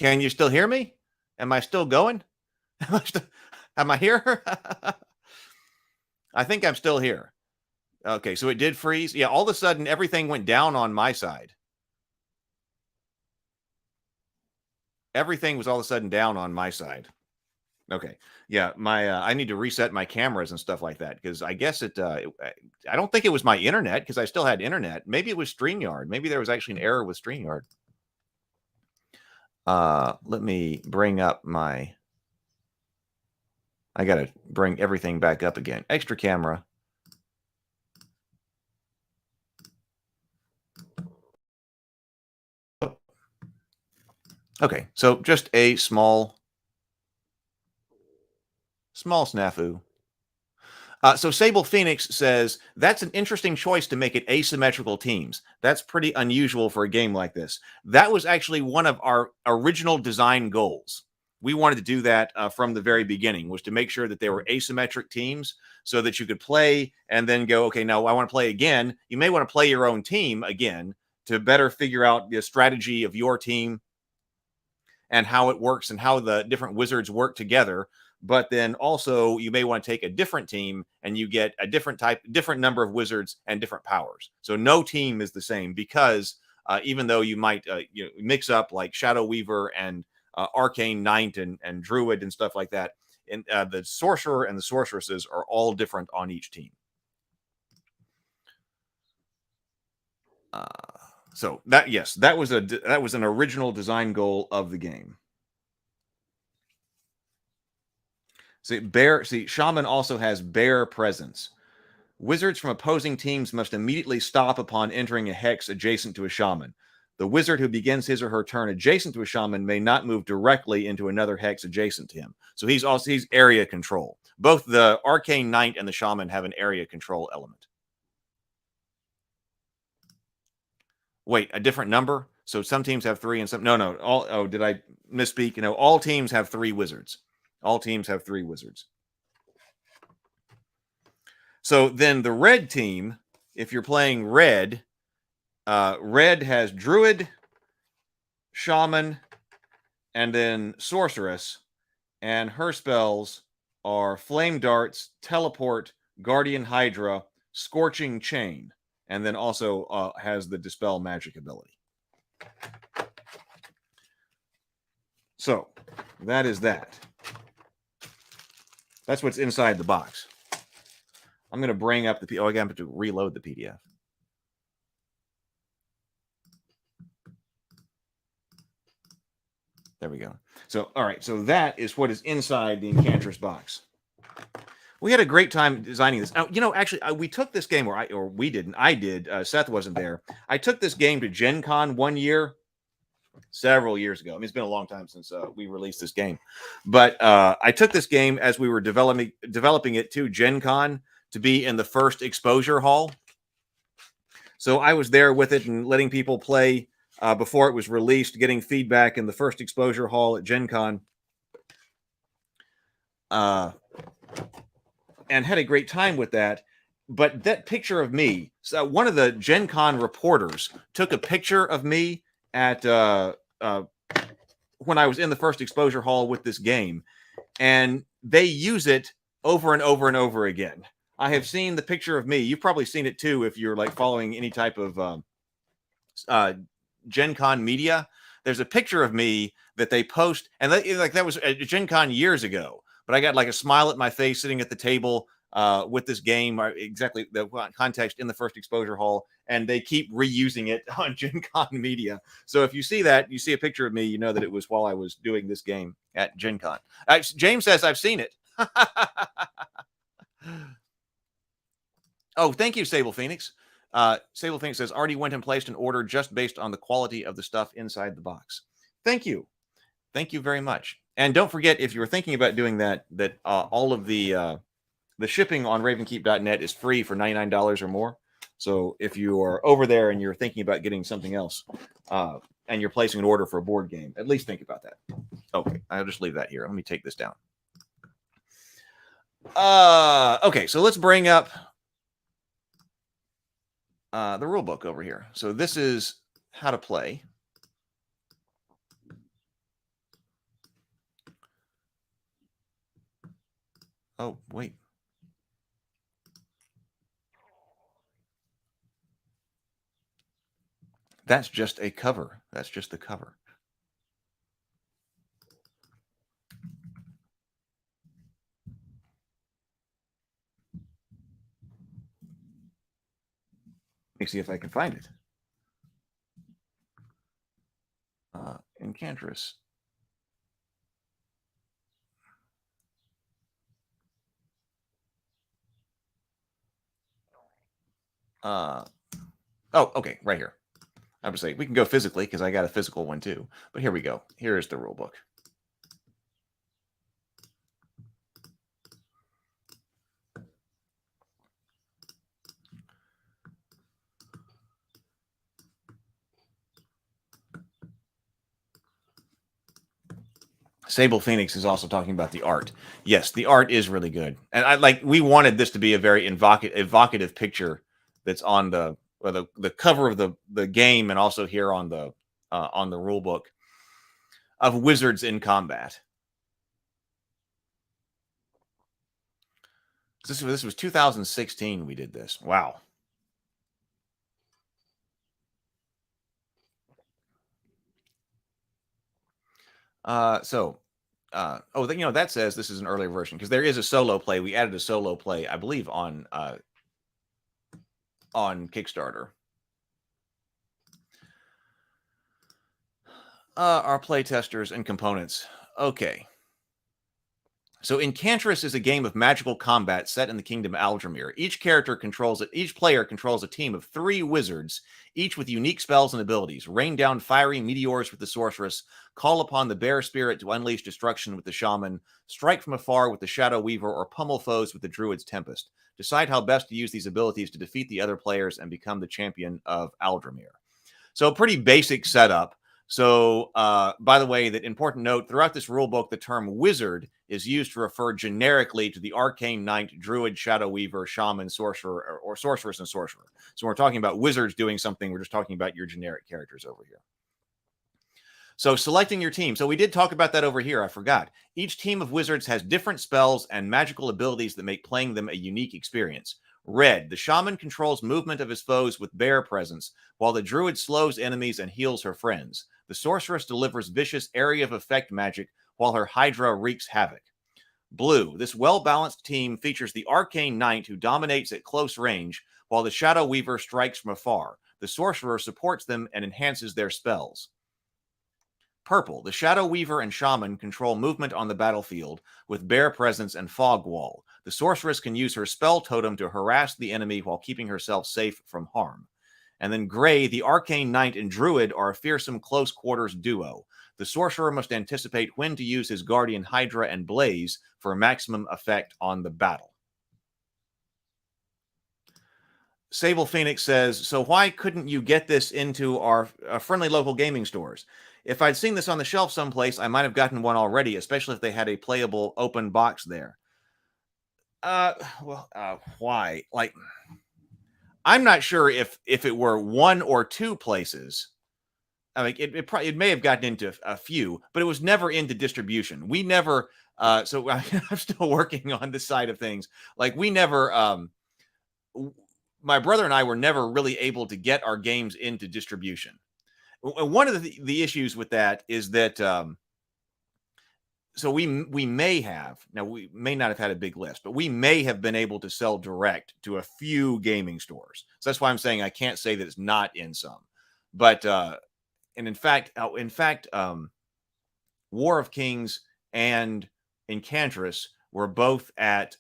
Can you still hear me? Am I still going? Am I here? I think I'm still here. Okay, so it did freeze. Yeah, all of a sudden, everything went down on my side. Everything was all of a sudden down on my side. Okay. Yeah, my I need to reset my cameras and stuff like that because I guess I don't think it was my internet because I still had internet. Maybe it was StreamYard. Maybe there was actually an error with StreamYard. Let me bring up my. I gotta bring everything back up again. Extra camera. Okay, so just a small snafu. So Sable Phoenix says, that's an interesting choice to make it asymmetrical teams. That's pretty unusual for a game like this. That was actually one of our original design goals. We wanted to do that from the very beginning, was to make sure that they were asymmetric teams so that you could play and then go, okay, now I want to play again. You may want to play your own team again to better figure out the strategy of your team and how it works and how the different wizards work together. But then also you may want to take a different team and you get a different number of wizards and different powers. So no team is the same because even though you might mix up like Shadow Weaver and Arcane Knight and Druid and stuff like that, and the Sorcerer and the Sorceresses are all different on each team. So that, yes, that was an original design goal of the game. See, Shaman also has bear presence. Wizards from opposing teams must immediately stop upon entering a hex adjacent to a shaman. The wizard who begins his or her turn adjacent to a shaman may not move directly into another hex adjacent to him. So he's area control. Both the Arcane Knight and the Shaman have an area control element. Wait, a different number? So some teams have 3 and some... No. Did I misspeak? All teams have 3 wizards. All teams have 3 wizards. So then the red team, if you're playing red, red has Druid, Shaman, and then Sorceress. And her spells are Flame Darts, Teleport, Guardian Hydra, Scorching Chain. And then also has the Dispel Magic ability. So that is that. That's what's inside the box. I'm going to bring up the... I got to reload the PDF. There we go. So, all right. So that is what is inside the Incantris box. We had a great time designing this. Now, actually, we took this game, or we didn't. I did. Seth wasn't there. I took this game to Gen Con one year, several years ago. I mean, it's been a long time since we released this game. But I took this game as we were developing it to Gen Con to be in the first exposure hall. So I was there with it and letting people play before it was released, getting feedback in the first exposure hall at Gen Con. And had a great time with that. But that picture of me, so one of the Gen Con reporters took a picture of me at when I was in the first exposure hall with this game, and they use it over and over and over again. I have seen the picture of me. You've probably seen it too if you're like following any type of Gen Con media. There's a picture of me that they post, and that was at Gen Con years ago. But I got like a smile at my face sitting at the table with this game, exactly the context in the first exposure hall, and they keep reusing it on Gen Con media. So if you see that, you see a picture of me, you know that it was while I was doing this game at Gen Con. James says, I've seen it. Oh, thank you, Sable Phoenix. Sable Phoenix says, already went and placed an order just based on the quality of the stuff inside the box. Thank you. Thank you very much. And don't forget, if you're thinking about doing that, all of the shipping on ravenkeep.net is free for $99 or more. So if you are over there and you're thinking about getting something else and you're placing an order for a board game, at least think about that. Okay, I'll just leave that here. Let me take this down. Okay, so let's bring up the rule book over here. So this is how to play. Oh, wait. That's just a cover. That's just the cover. Let me see if I can find it. Incantris. Oh, okay, right here. I would say we can go physically because I got a physical one too. But here we go. Here is the rule book. Sable Phoenix is also talking about the art. Yes, the art is really good, and we wanted this to be a very evocative picture that's on the cover of the game, and also here on the rule book of wizards in combat. This was 2016. We did this. Wow. That says this is an earlier version because there is a solo play. We added a solo play, I believe, on Kickstarter. Our play testers and components. Okay. So Incantris is a game of magical combat set in the kingdom Aldramir. Each player controls a team of 3 wizards, each with unique spells and abilities. Rain down fiery meteors with the sorceress, call upon the bear spirit to unleash destruction with the shaman, strike from afar with the shadow weaver, or pummel foes with the druid's tempest. Decide how best to use these abilities to defeat the other players and become the champion of Aldramir. So a pretty basic setup. So, by the way, that important note, throughout this rulebook, the term wizard is used to refer generically to the arcane knight, druid, shadow weaver, shaman, sorcerer, or sorceress and sorcerer. So when we're talking about wizards doing something, we're just talking about your generic characters over here. So selecting your team. So we did talk about that over here. I forgot. Each team of wizards has different spells and magical abilities that make playing them a unique experience. Red, the shaman controls movement of his foes with bear presence, while the druid slows enemies and heals her friends. The sorceress delivers vicious area of effect magic, while her hydra wreaks havoc. Blue, this well-balanced team features the arcane knight who dominates at close range, while the shadow weaver strikes from afar. The sorcerer supports them and enhances their spells. Purple, the shadow weaver and shaman control movement on the battlefield with bear presence and fog wall. The sorceress can use her spell totem to harass the enemy while keeping herself safe from harm. And then gray, the arcane knight and druid are a fearsome close quarters duo. The sorcerer must anticipate when to use his guardian hydra and blaze for maximum effect on the battle. Sable Phoenix says, so why couldn't you get this into our friendly local gaming stores? If I'd seen this on the shelf someplace, I might have gotten one already, especially if they had a playable open box there. Why? Like, I'm not sure if it were 1 or 2 places. I mean, it may have gotten into a few, but it was never into distribution. We never. So I'm still working on this side of things. Like, we never. My brother and I were never really able to get our games into distribution. One of the issues with that is that so we may have, now we may not have had a big list, but we may have been able to sell direct to a few gaming stores. So that's why I'm saying I can't say that it's not in some. But and in fact, War of Kings and Incantris were both at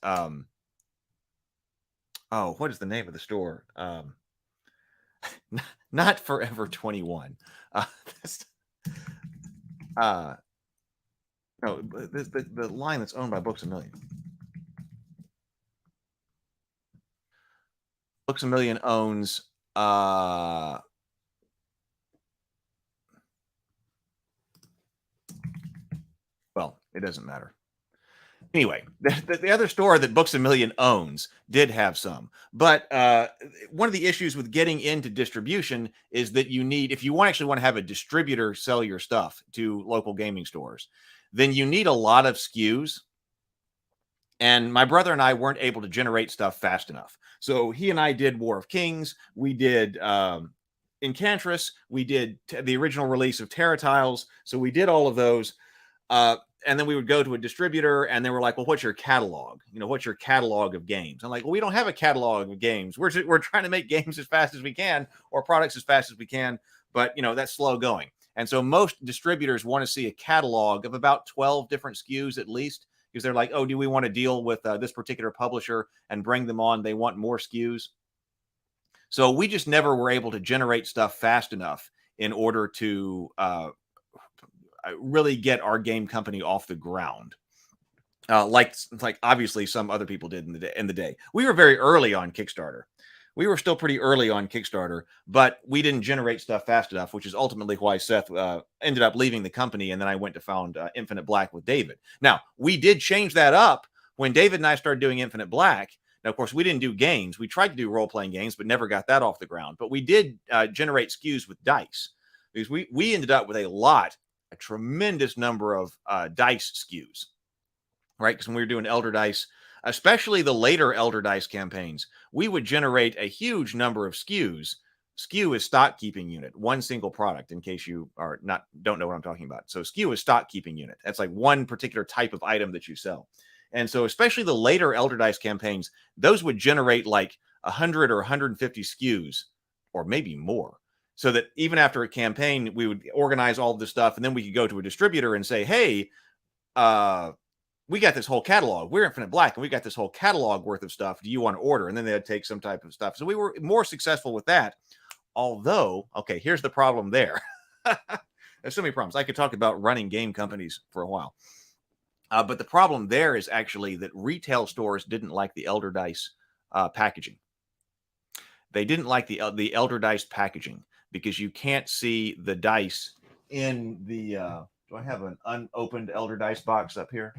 what is the name of the store? Not Forever 21. No, the line that's owned by Books A Million. Books A Million owns well, it doesn't matter. Anyway, the other store that Books A Million owns did have some. But one of the issues with getting into distribution is that you need, if you actually want to have a distributor sell your stuff to local gaming stores, then you need a lot of SKUs. And my brother and I weren't able to generate stuff fast enough. So he and I did War of Kings. We did Incantris. We did the original release of Terra Tiles. So we did all of those. And then we would go to a distributor and they were like, well, what's your catalog? What's your catalog of games? I'm like, well, we don't have a catalog of games. We're trying to make games as fast as we can, or products as fast as we can. But, that's slow going. And so most distributors want to see a catalog of about 12 different SKUs at least, because they're like, oh, do we want to deal with this particular publisher and bring them on? They want more SKUs. So we just never were able to generate stuff fast enough in order to really get our game company off the ground. Like obviously some other people did in the day. We were very early on Kickstarter. We were still pretty early on Kickstarter, but we didn't generate stuff fast enough, which is ultimately why Seth ended up leaving the company. And then I went to found Infinite Black with David. Now, we did change that up when David and I started doing Infinite Black. Now, of course, we didn't do games. We tried to do role-playing games, but never got that off the ground. But we did generate SKUs with dice, because we ended up with a tremendous number of dice SKUs, right? Because when we were doing Elder Dice, especially the later Elder Dice campaigns, we would generate a huge number of SKUs. SKU is stock keeping unit, one single product, in case you don't know what I'm talking about. So SKU is stock keeping unit. That's like one particular type of item that you sell. And so especially the later Elder Dice campaigns, those would generate like 100 or 150 SKUs, or maybe more. So that even after a campaign, we would organize all of this stuff, and then we could go to a distributor and say, hey, we got this whole catalog. We're Infinite Black, and we got this whole catalog worth of stuff. Do you want to order? And then they'd take some type of stuff. So we were more successful with that. Although, okay, here's the problem there. There's so many problems. I could talk about running game companies for a while. But the problem there is actually that retail stores didn't like the Elder Dice packaging. They didn't like the Elder Dice packaging because you can't see the dice in the... do I have an unopened Elder Dice box up here?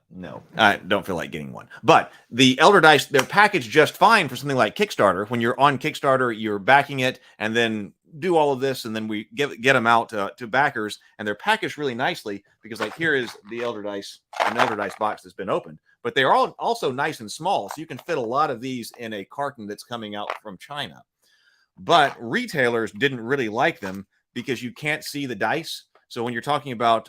No, I don't feel like getting one. But the Elder Dice, they're packaged just fine for something like Kickstarter. When you're on Kickstarter, you're backing it and then do all of this, and then we get them out to backers, and they're packaged really nicely because, like, here is the Elder Dice, an Elder Dice box that's been opened. But they're all also nice and small, so you can fit a lot of these in a carton that's coming out from China. But retailers didn't really like them because you can't see the dice. So when you're talking about,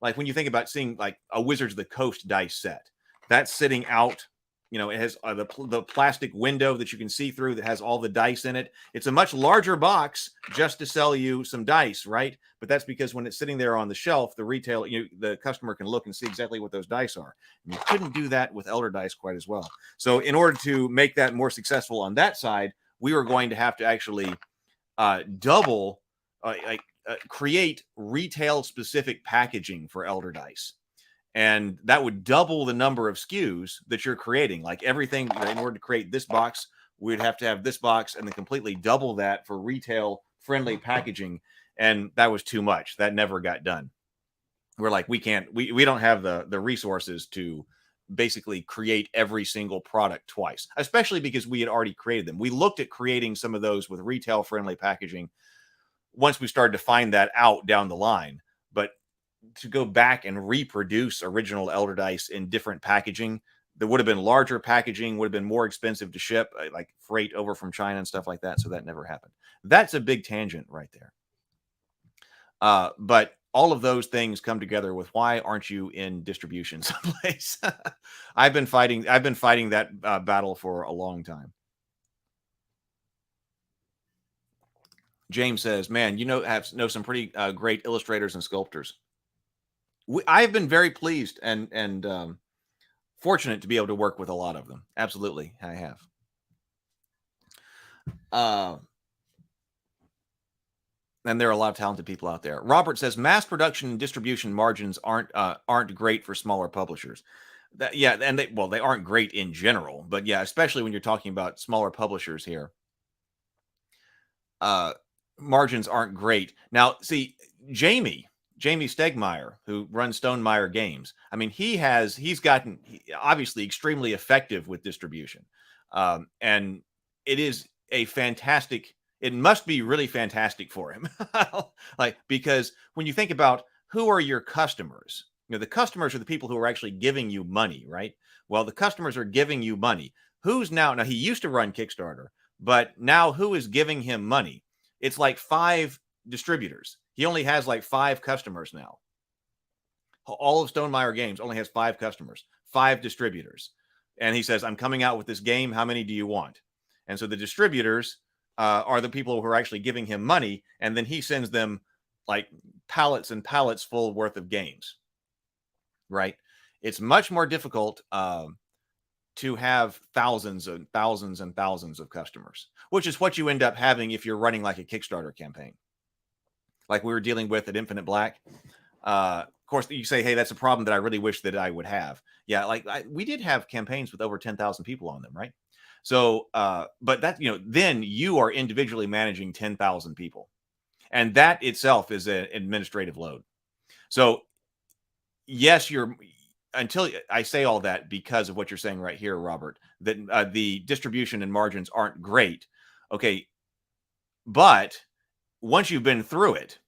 like when you think about seeing like a Wizards of the Coast dice set, that's sitting out, it has the plastic window that you can see through that has all the dice in it. It's a much larger box just to sell you some dice, right? But that's because when it's sitting there on the shelf, the customer can look and see exactly what those dice are. And you couldn't do that with Elder Dice quite as well. So in order to make that more successful on that side, we were going to have to actually create retail specific packaging for Elder Dice. And that would double the number of SKUs that you're creating. Like everything, in order to create this box, we'd have to have this box and then completely double that for retail friendly packaging. And that was too much. That never got done. We're like, we don't have the resources to basically create every single product twice, especially because we had already created them. We looked at creating some of those with retail friendly packaging once we started to find that out down the line. But to go back and reproduce original Elder Dice in different packaging, there would have been larger packaging, would have been more expensive to ship, like freight over from China and stuff like that. So that never happened. That's a big tangent right there. But all of those things come together with why aren't you in distribution someplace? I've been fighting that battle for a long time. James says, man, know some pretty great illustrators and sculptors. I've been very pleased and fortunate to be able to work with a lot of them. Absolutely, I have. And there are a lot of talented people out there. Robert says mass production and distribution margins aren't great for smaller publishers. They aren't great in general, but yeah, especially when you're talking about smaller publishers here. Margins aren't great. Now, see, Jamie Stegmaier, who runs Stonemaier Games, I mean, he's gotten obviously extremely effective with distribution. And it must be really fantastic for him. Because when you think about who are your customers? You know, the customers are the people who are actually giving you money, right? Well, the customers are giving you money. Who's now he used to run Kickstarter, but now who is giving him money? It's like 5 distributors. He only has like 5 customers now. All of Stonemaier Games only has 5 customers, 5 distributors. And he says, I'm coming out with this game. How many do you want? And so the distributors are the people who are actually giving him money. And then he sends them like pallets and pallets full worth of games, right? It's much more difficult to have thousands and thousands and thousands of customers, which is what you end up having if you're running like a Kickstarter campaign. Like we were dealing with at Infinite Black. Of course, you say, hey, that's a problem that I really wish that I would have. Yeah, like we did have campaigns with over 10,000 people on them, right? So, but that, then you are individually managing 10,000 people. And that itself is an administrative load. So, yes, until I say all that because of what you're saying right here, Robert, that the distribution and margins aren't great. Okay. But once you've been through it,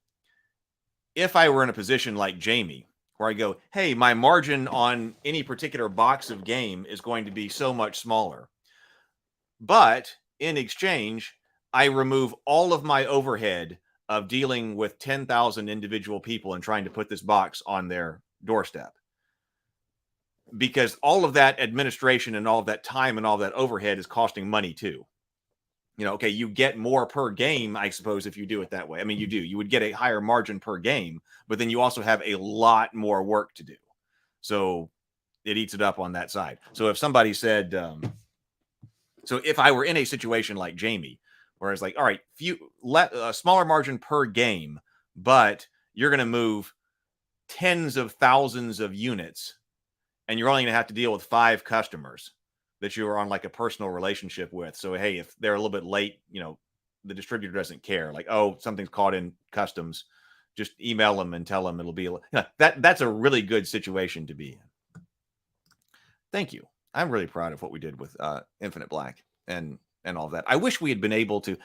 if I were in a position like Jamie, where I go, hey, my margin on any particular box of game is going to be so much smaller. But in exchange, I remove all of my overhead of dealing with 10,000 individual people and trying to put this box on their doorstep. Because all of that administration and all of that time and all that overhead is costing money too. Okay, you get more per game, I suppose, if you do it that way. I mean, you would get a higher margin per game, but then you also have a lot more work to do. So it eats it up on that side. So if somebody said, so if I were in a situation like Jamie, where it's like, all right, a smaller margin per game, but you're going to move tens of thousands of units, and you're only going to have to deal with 5 customers that you are on like a personal relationship with. So, hey, if they're a little bit late, the distributor doesn't care. Like, oh, something's caught in customs. Just email them and tell them it'll be that's a really good situation to be in. Thank you. I'm really proud of what we did with Infinite Black and all of that. I wish we had been able to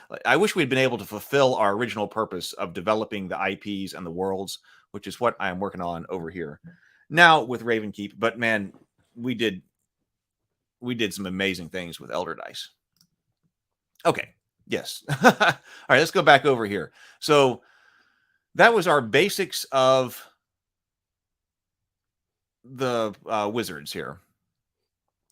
fulfill our original purpose of developing the IPs and the worlds, which is what I am working on over here now with Ravenkeep. But man, we did some amazing things with Elder Dice. Okay. Yes. All right, let's go back over here. So that was our basics of the wizards here.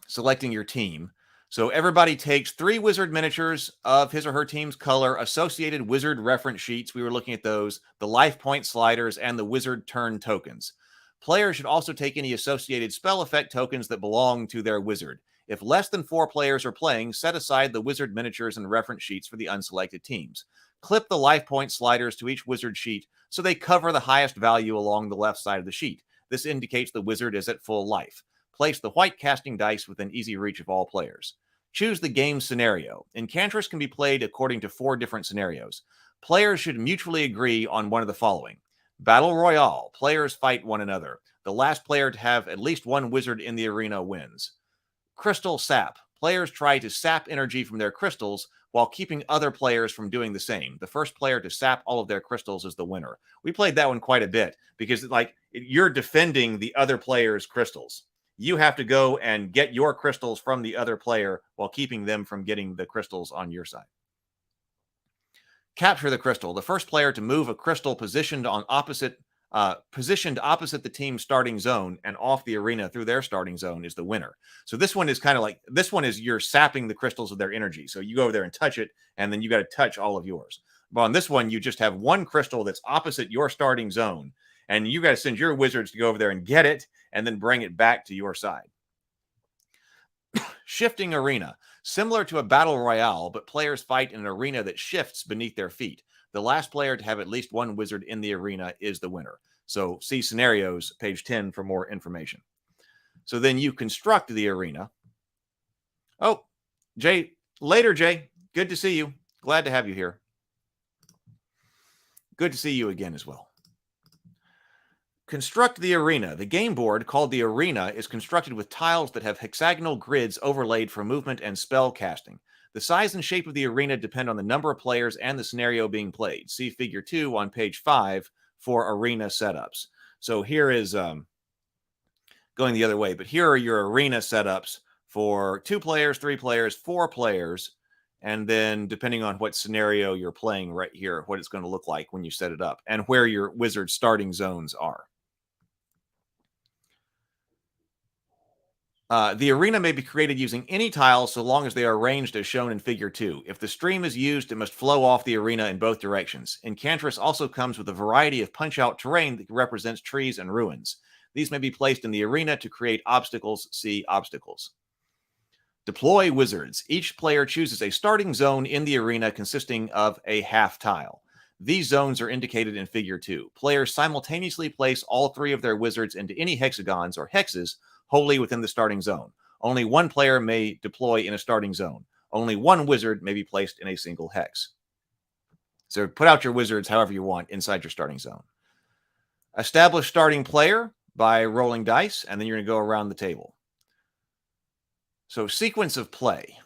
Selecting your team. So everybody takes 3 wizard miniatures of his or her team's color, associated wizard reference sheets. We were looking at those, the life point sliders, and the wizard turn tokens. Players should also take any associated spell effect tokens that belong to their wizard. If less than 4 players are playing, set aside the wizard miniatures and reference sheets for the unselected teams. Clip the life point sliders to each wizard sheet so they cover the highest value along the left side of the sheet. This indicates the wizard is at full life. Place the white casting dice within easy reach of all players. Choose the game scenario. Incantris can be played according to 4 different scenarios. Players should mutually agree on one of the following. Battle Royale. Players fight one another. The last player to have at least 1 wizard in the arena wins. Crystal Sap. Players try to sap energy from their crystals while keeping other players from doing the same. The first player to sap all of their crystals is the winner. We played that one quite a bit because you're defending the other player's crystals. You have to go and get your crystals from the other player while keeping them from getting the crystals on your side. Capture the crystal. The first player to move a crystal positioned opposite the team's starting zone and off the arena through their starting zone is the winner. So this one is you're sapping the crystals of their energy. So you go over there and touch it, and then you got to touch all of yours. But on this one, you just have 1 crystal that's opposite your starting zone, and you got to send your wizards to go over there and get it and then bring it back to your side. Shifting arena. Similar to a battle royale, but players fight in an arena that shifts beneath their feet. The last player to have at least 1 wizard in the arena is the winner. So see scenarios, page 10 for more information. So then you construct the arena. Oh, Jay, later, Jay. Good to see you. Glad to have you here. Good to see you again as well. Construct the arena. The game board, called the arena, is constructed with tiles that have hexagonal grids overlaid for movement and spell casting. The size and shape of the arena depend on the number of players and the scenario being played. See Figure 2 on page 5 for arena setups. So here is going the other way, but here are your arena setups for 2 players, 3 players, 4 players, and then depending on what scenario you're playing right here, what it's going to look like when you set it up, and where your wizard starting zones are. The arena may be created using any tiles so long as they are arranged as shown in Figure 2. If the stream is used, it must flow off the arena in both directions. Incantris also comes with a variety of punch-out terrain that represents trees and ruins. These may be placed in the arena to create obstacles. See obstacles. Deploy wizards. Each player chooses a starting zone in the arena consisting of a half tile. These zones are indicated in Figure 2. Players simultaneously place all 3 of their wizards into any hexagons or hexes wholly within the starting zone. Only one player may deploy in a starting zone. Only one wizard may be placed in a single hex. So put out your wizards however you want inside your starting zone. Establish starting player by rolling dice, and then you're going to go around the table. So sequence of play.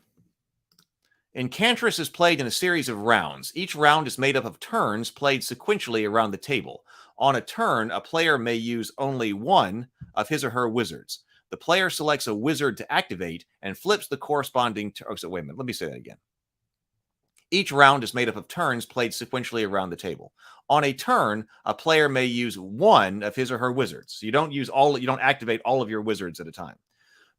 Incantris is played in a series of rounds. Each round is made up of turns played sequentially around the table. On a turn, a player may use only one of his or her wizards. The player selects a wizard to activate and flips the corresponding... wait a minute. Let me say that again. Each round is made up of turns played sequentially around the table. On a turn, a player may use one of his or her wizards. So you don't activate all of your wizards at a time.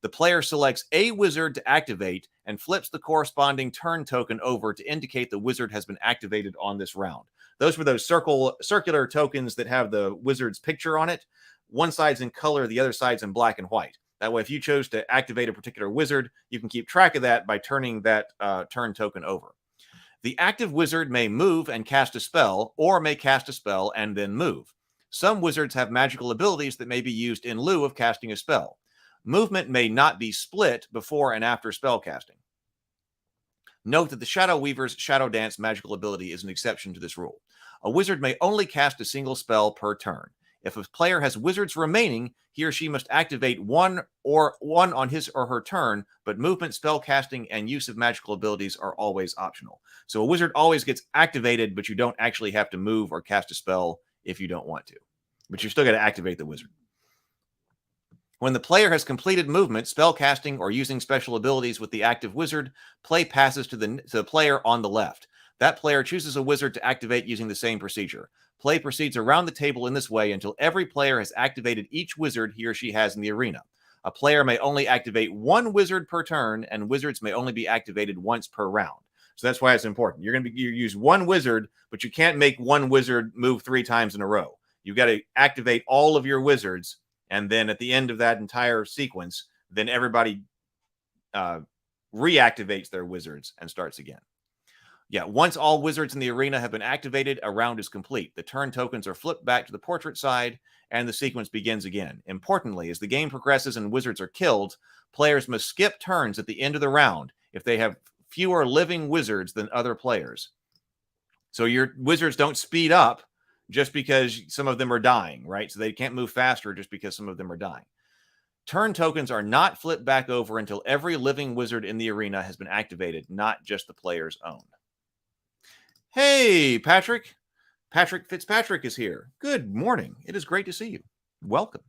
The player selects a wizard to activate and flips the corresponding turn token over to indicate the wizard has been activated on this round. Those were those circular tokens that have the wizard's picture on it. One side's in color, the other side's in black and white. That way, if you chose to activate a particular wizard, you can keep track of that by turning that turn token over. The active wizard may move and cast a spell, or may cast a spell and then move. Some wizards have magical abilities that may be used in lieu of casting a spell. Movement may not be split before and after spell casting. Note that the Shadow Weaver's Shadow Dance magical ability is an exception to this rule. A wizard may only cast a single spell per turn. If a player has wizards remaining, he or she must activate one on his or her turn, but movement, spell casting, and use of magical abilities are always optional. So a wizard always gets activated, but you don't actually have to move or cast a spell if you don't want to. But you're still going to activate the wizard. When the player has completed movement, spell casting, or using special abilities with the active wizard, play passes to the player on the left. That player chooses a wizard to activate using the same procedure. Play proceeds around the table in this way until every player has activated each wizard he or she has in the arena. A player may only activate one wizard per turn, and wizards may only be activated once per round. So that's why it's important. You use one wizard, but you can't make one wizard move 3 times in a row. You've got to activate all of your wizards, and then at the end of that entire sequence, then everybody reactivates their wizards and starts again. Yeah, once all wizards in the arena have been activated, a round is complete. The turn tokens are flipped back to the portrait side, and the sequence begins again. Importantly, as the game progresses and wizards are killed, players must skip turns at the end of the round if they have fewer living wizards than other players. So your wizards don't speed up just because some of them are dying, right? So they can't move faster just because some of them are dying. Turn tokens are not flipped back over until every living wizard in the arena has been activated, not just the player's own. Hey, Patrick. Patrick Fitzpatrick is here. Good morning. It is great to see you. Welcome.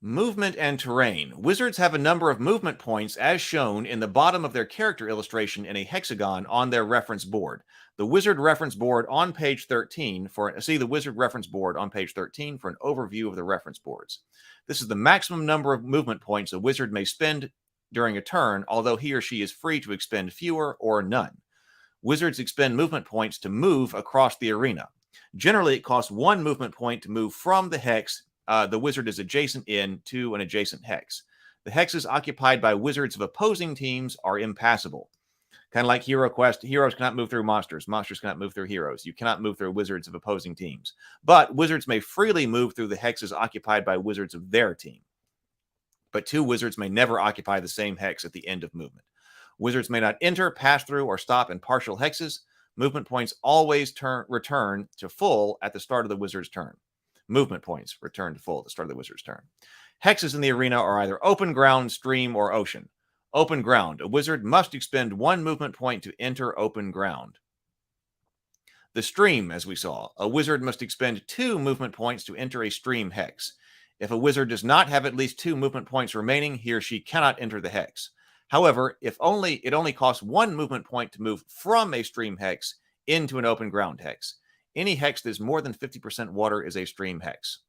Movement and terrain. Wizards have a number of movement points as shown in the bottom of their character illustration in a hexagon on their reference board. The wizard reference board on page 13 the wizard reference board on page 13 for an overview of the reference boards. This is the maximum number of movement points a wizard may spend during a turn, although he or she is free to expend fewer or none. Wizards expend movement points to move across the arena. Generally, it costs 1 movement point to move from the hex the wizard is adjacent to an adjacent hex. The hexes occupied by wizards of opposing teams are impassable. Kind of like Hero Quest, heroes cannot move through monsters. Monsters cannot move through heroes. You cannot move through wizards of opposing teams. But wizards may freely move through the hexes occupied by wizards of their team. But 2 wizards may never occupy the same hex at the end of movement. Wizards may not enter, pass through, or stop in partial hexes. Movement points always return to full at the start of the wizard's turn. Movement points return to full at the start of the wizard's turn. Hexes in the arena are either open ground, stream, or ocean. Open ground. A wizard must expend 1 movement point to enter open ground. The stream, as we saw, a wizard must expend 2 movement points to enter a stream hex. If a wizard does not have at least 2 movement points remaining, he or she cannot enter the hex. However, it only costs 1 movement point to move from a stream hex into an open ground hex. Any hex that is more than 50% water is a stream hex.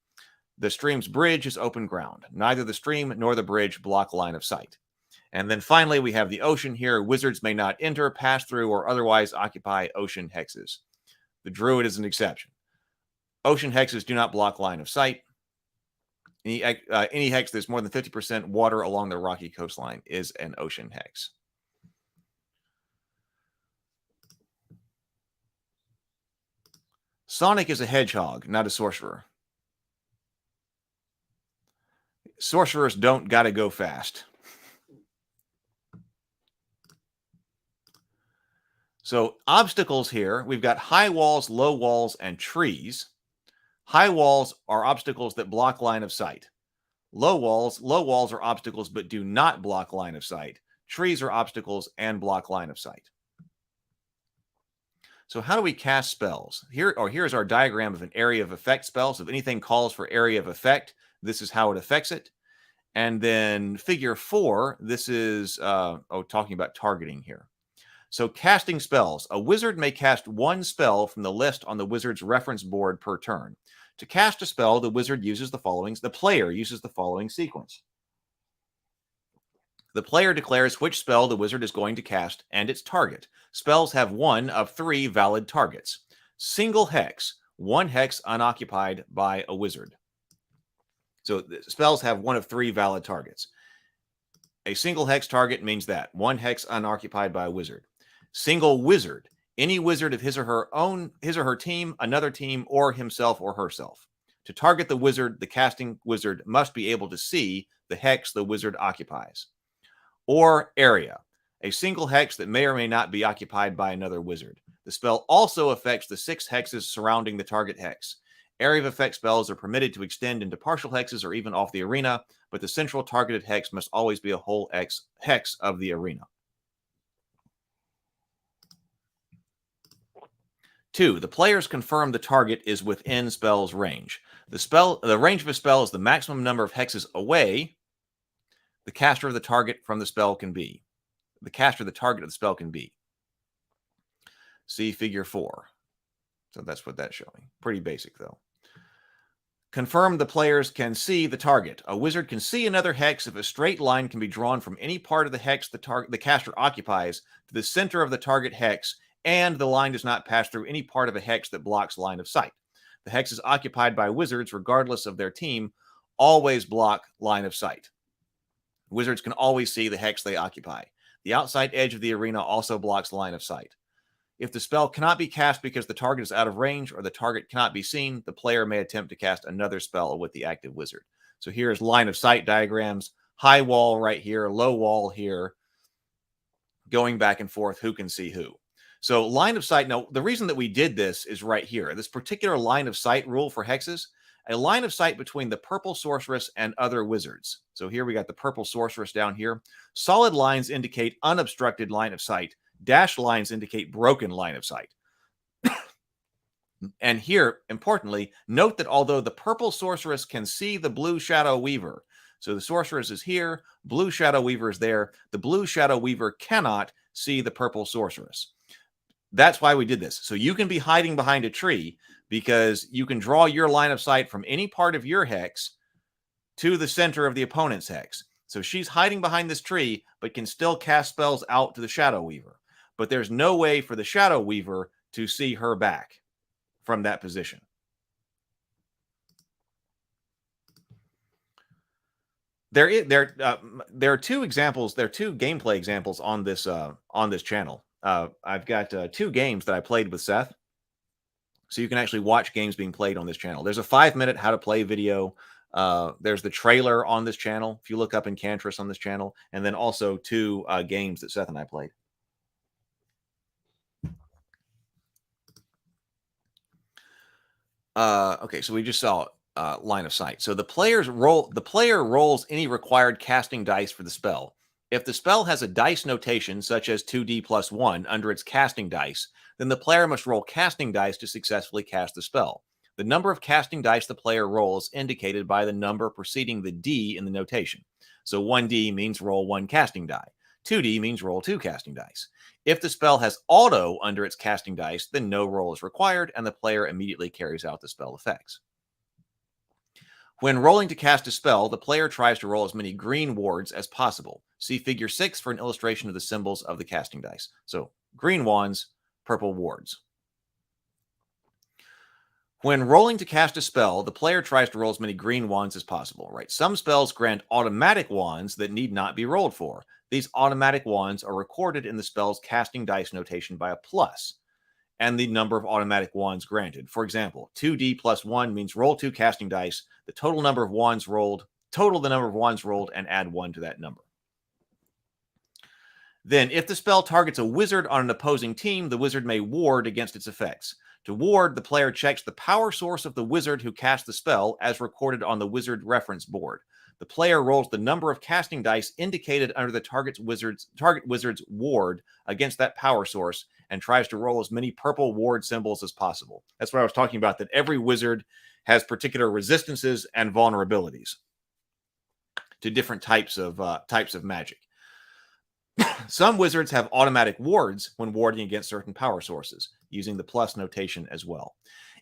The stream's bridge is open ground. Neither the stream nor the bridge block line of sight. And then finally, we have the ocean here. Wizards may not enter, pass through, or otherwise occupy ocean hexes. The druid is an exception. Ocean hexes do not block line of sight. Any hex that's more than 50% water along the rocky coastline is an ocean hex. Sonic is a hedgehog, not a sorcerer. Sorcerers don't gotta go fast. So obstacles here, we've got high walls, low walls, and trees. High walls are obstacles that block line of sight. Low walls are obstacles but do not block line of sight. Trees are obstacles and block line of sight. So how do we cast spells? Here's our diagram of an area of effect spell. So if anything calls for area of effect, this is how it affects it. And then figure 4, this is talking about targeting here. So casting spells. A wizard may cast 1 spell from the list on the wizard's reference board per turn. To cast a spell, the player uses the following sequence. The player declares which spell the wizard is going to cast and its target. Spells have 1 of 3 valid targets. Single hex, 1 hex unoccupied by a wizard. So spells have 1 of 3 valid targets. A single hex target means that 1 hex unoccupied by a wizard. Single wizard, any wizard of his or her team, another team, or himself or herself. To target the wizard, the casting wizard must be able to see the hex the wizard occupies. Or area, a single hex that may or may not be occupied by another wizard. The spell also affects the 6 hexes surrounding the target hex. Area of effect spells are permitted to extend into partial hexes or even off the arena, but the central targeted hex must always be a whole hex of the arena. 2. The players confirm the target is within spell's range. The range of a spell is the maximum number of hexes away the caster of the target from the spell can be. The caster of the target of the spell can be. See figure 4. So that's what that's showing. Pretty basic, though. Confirm the players can see the target. A wizard can see another hex if a straight line can be drawn from any part of the hex the caster occupies to the center of the target hex, and the line does not pass through any part of a hex that blocks line of sight. The hexes occupied by wizards, regardless of their team, always block line of sight. Wizards can always see the hex they occupy. The outside edge of the arena also blocks line of sight. If the spell cannot be cast because the target is out of range or the target cannot be seen, the player may attempt to cast another spell with the active wizard. So here's line of sight diagrams. High wall right here, low wall here, going back and forth, who can see who. So line of sight, now the reason that we did this is right here. This particular line of sight rule for hexes, a line of sight between the purple sorceress and other wizards. So here we got the purple sorceress down here. Solid lines indicate unobstructed line of sight. Dashed lines indicate broken line of sight. And here, importantly, note that although the purple sorceress can see the blue shadow weaver, so the sorceress is here, blue shadow weaver is there, the blue shadow weaver cannot see the purple sorceress. That's why we did this. So you can be hiding behind a tree because you can draw your line of sight from any part of your hex to the center of the opponent's hex. So she's hiding behind this tree, but can still cast spells out to the shadow weaver. But there's no way for the shadow weaver to see her back from that position. There are 2 examples. There are 2 gameplay examples on this channel. I've got 2 games that I played with Seth, so you can actually watch games being played on this channel. There's a 5-minute how to play video. There's the trailer on this channel if you look up Incantris on this channel, and then also 2 games that Seth and I played. Okay, so we just saw line of sight. So the player rolls any required casting dice for the spell. If the spell has a dice notation such as 2d + 1 under its casting dice, Then the player must roll casting dice to successfully cast the spell. The number of casting dice the player rolls indicated by the number preceding the D in the notation. So 1D means roll 1 casting die. 2D means roll 2 casting dice. If the spell has auto under its casting dice, then no roll is required, and the player immediately carries out the spell effects. When rolling to cast a spell, the player tries to roll as many green wards as possible. See Figure 6 for an illustration of the symbols of the casting dice. So green wands, purple wards. When rolling to cast a spell, the player tries to roll as many green wands as possible, right? Some spells grant automatic wands that need not be rolled for. These automatic wands are recorded in the spell's casting dice notation by a plus and the number of automatic wands granted. For example, 2D plus 1 means roll 2 casting dice, the total number of wands rolled, total the number of wands rolled, and add 1 to that number. Then, if the spell targets a wizard on an opposing team, the wizard may ward against its effects. To ward, the player checks the power source of the wizard who cast the spell as recorded on the wizard reference board. The player rolls the number of casting dice indicated under the target wizard's ward against that power source and tries to roll as many purple ward symbols as possible. That's what I was talking about, that every wizard has particular resistances and vulnerabilities to different types of magic. Some wizards have automatic wards when warding against certain power sources, using the plus notation as well.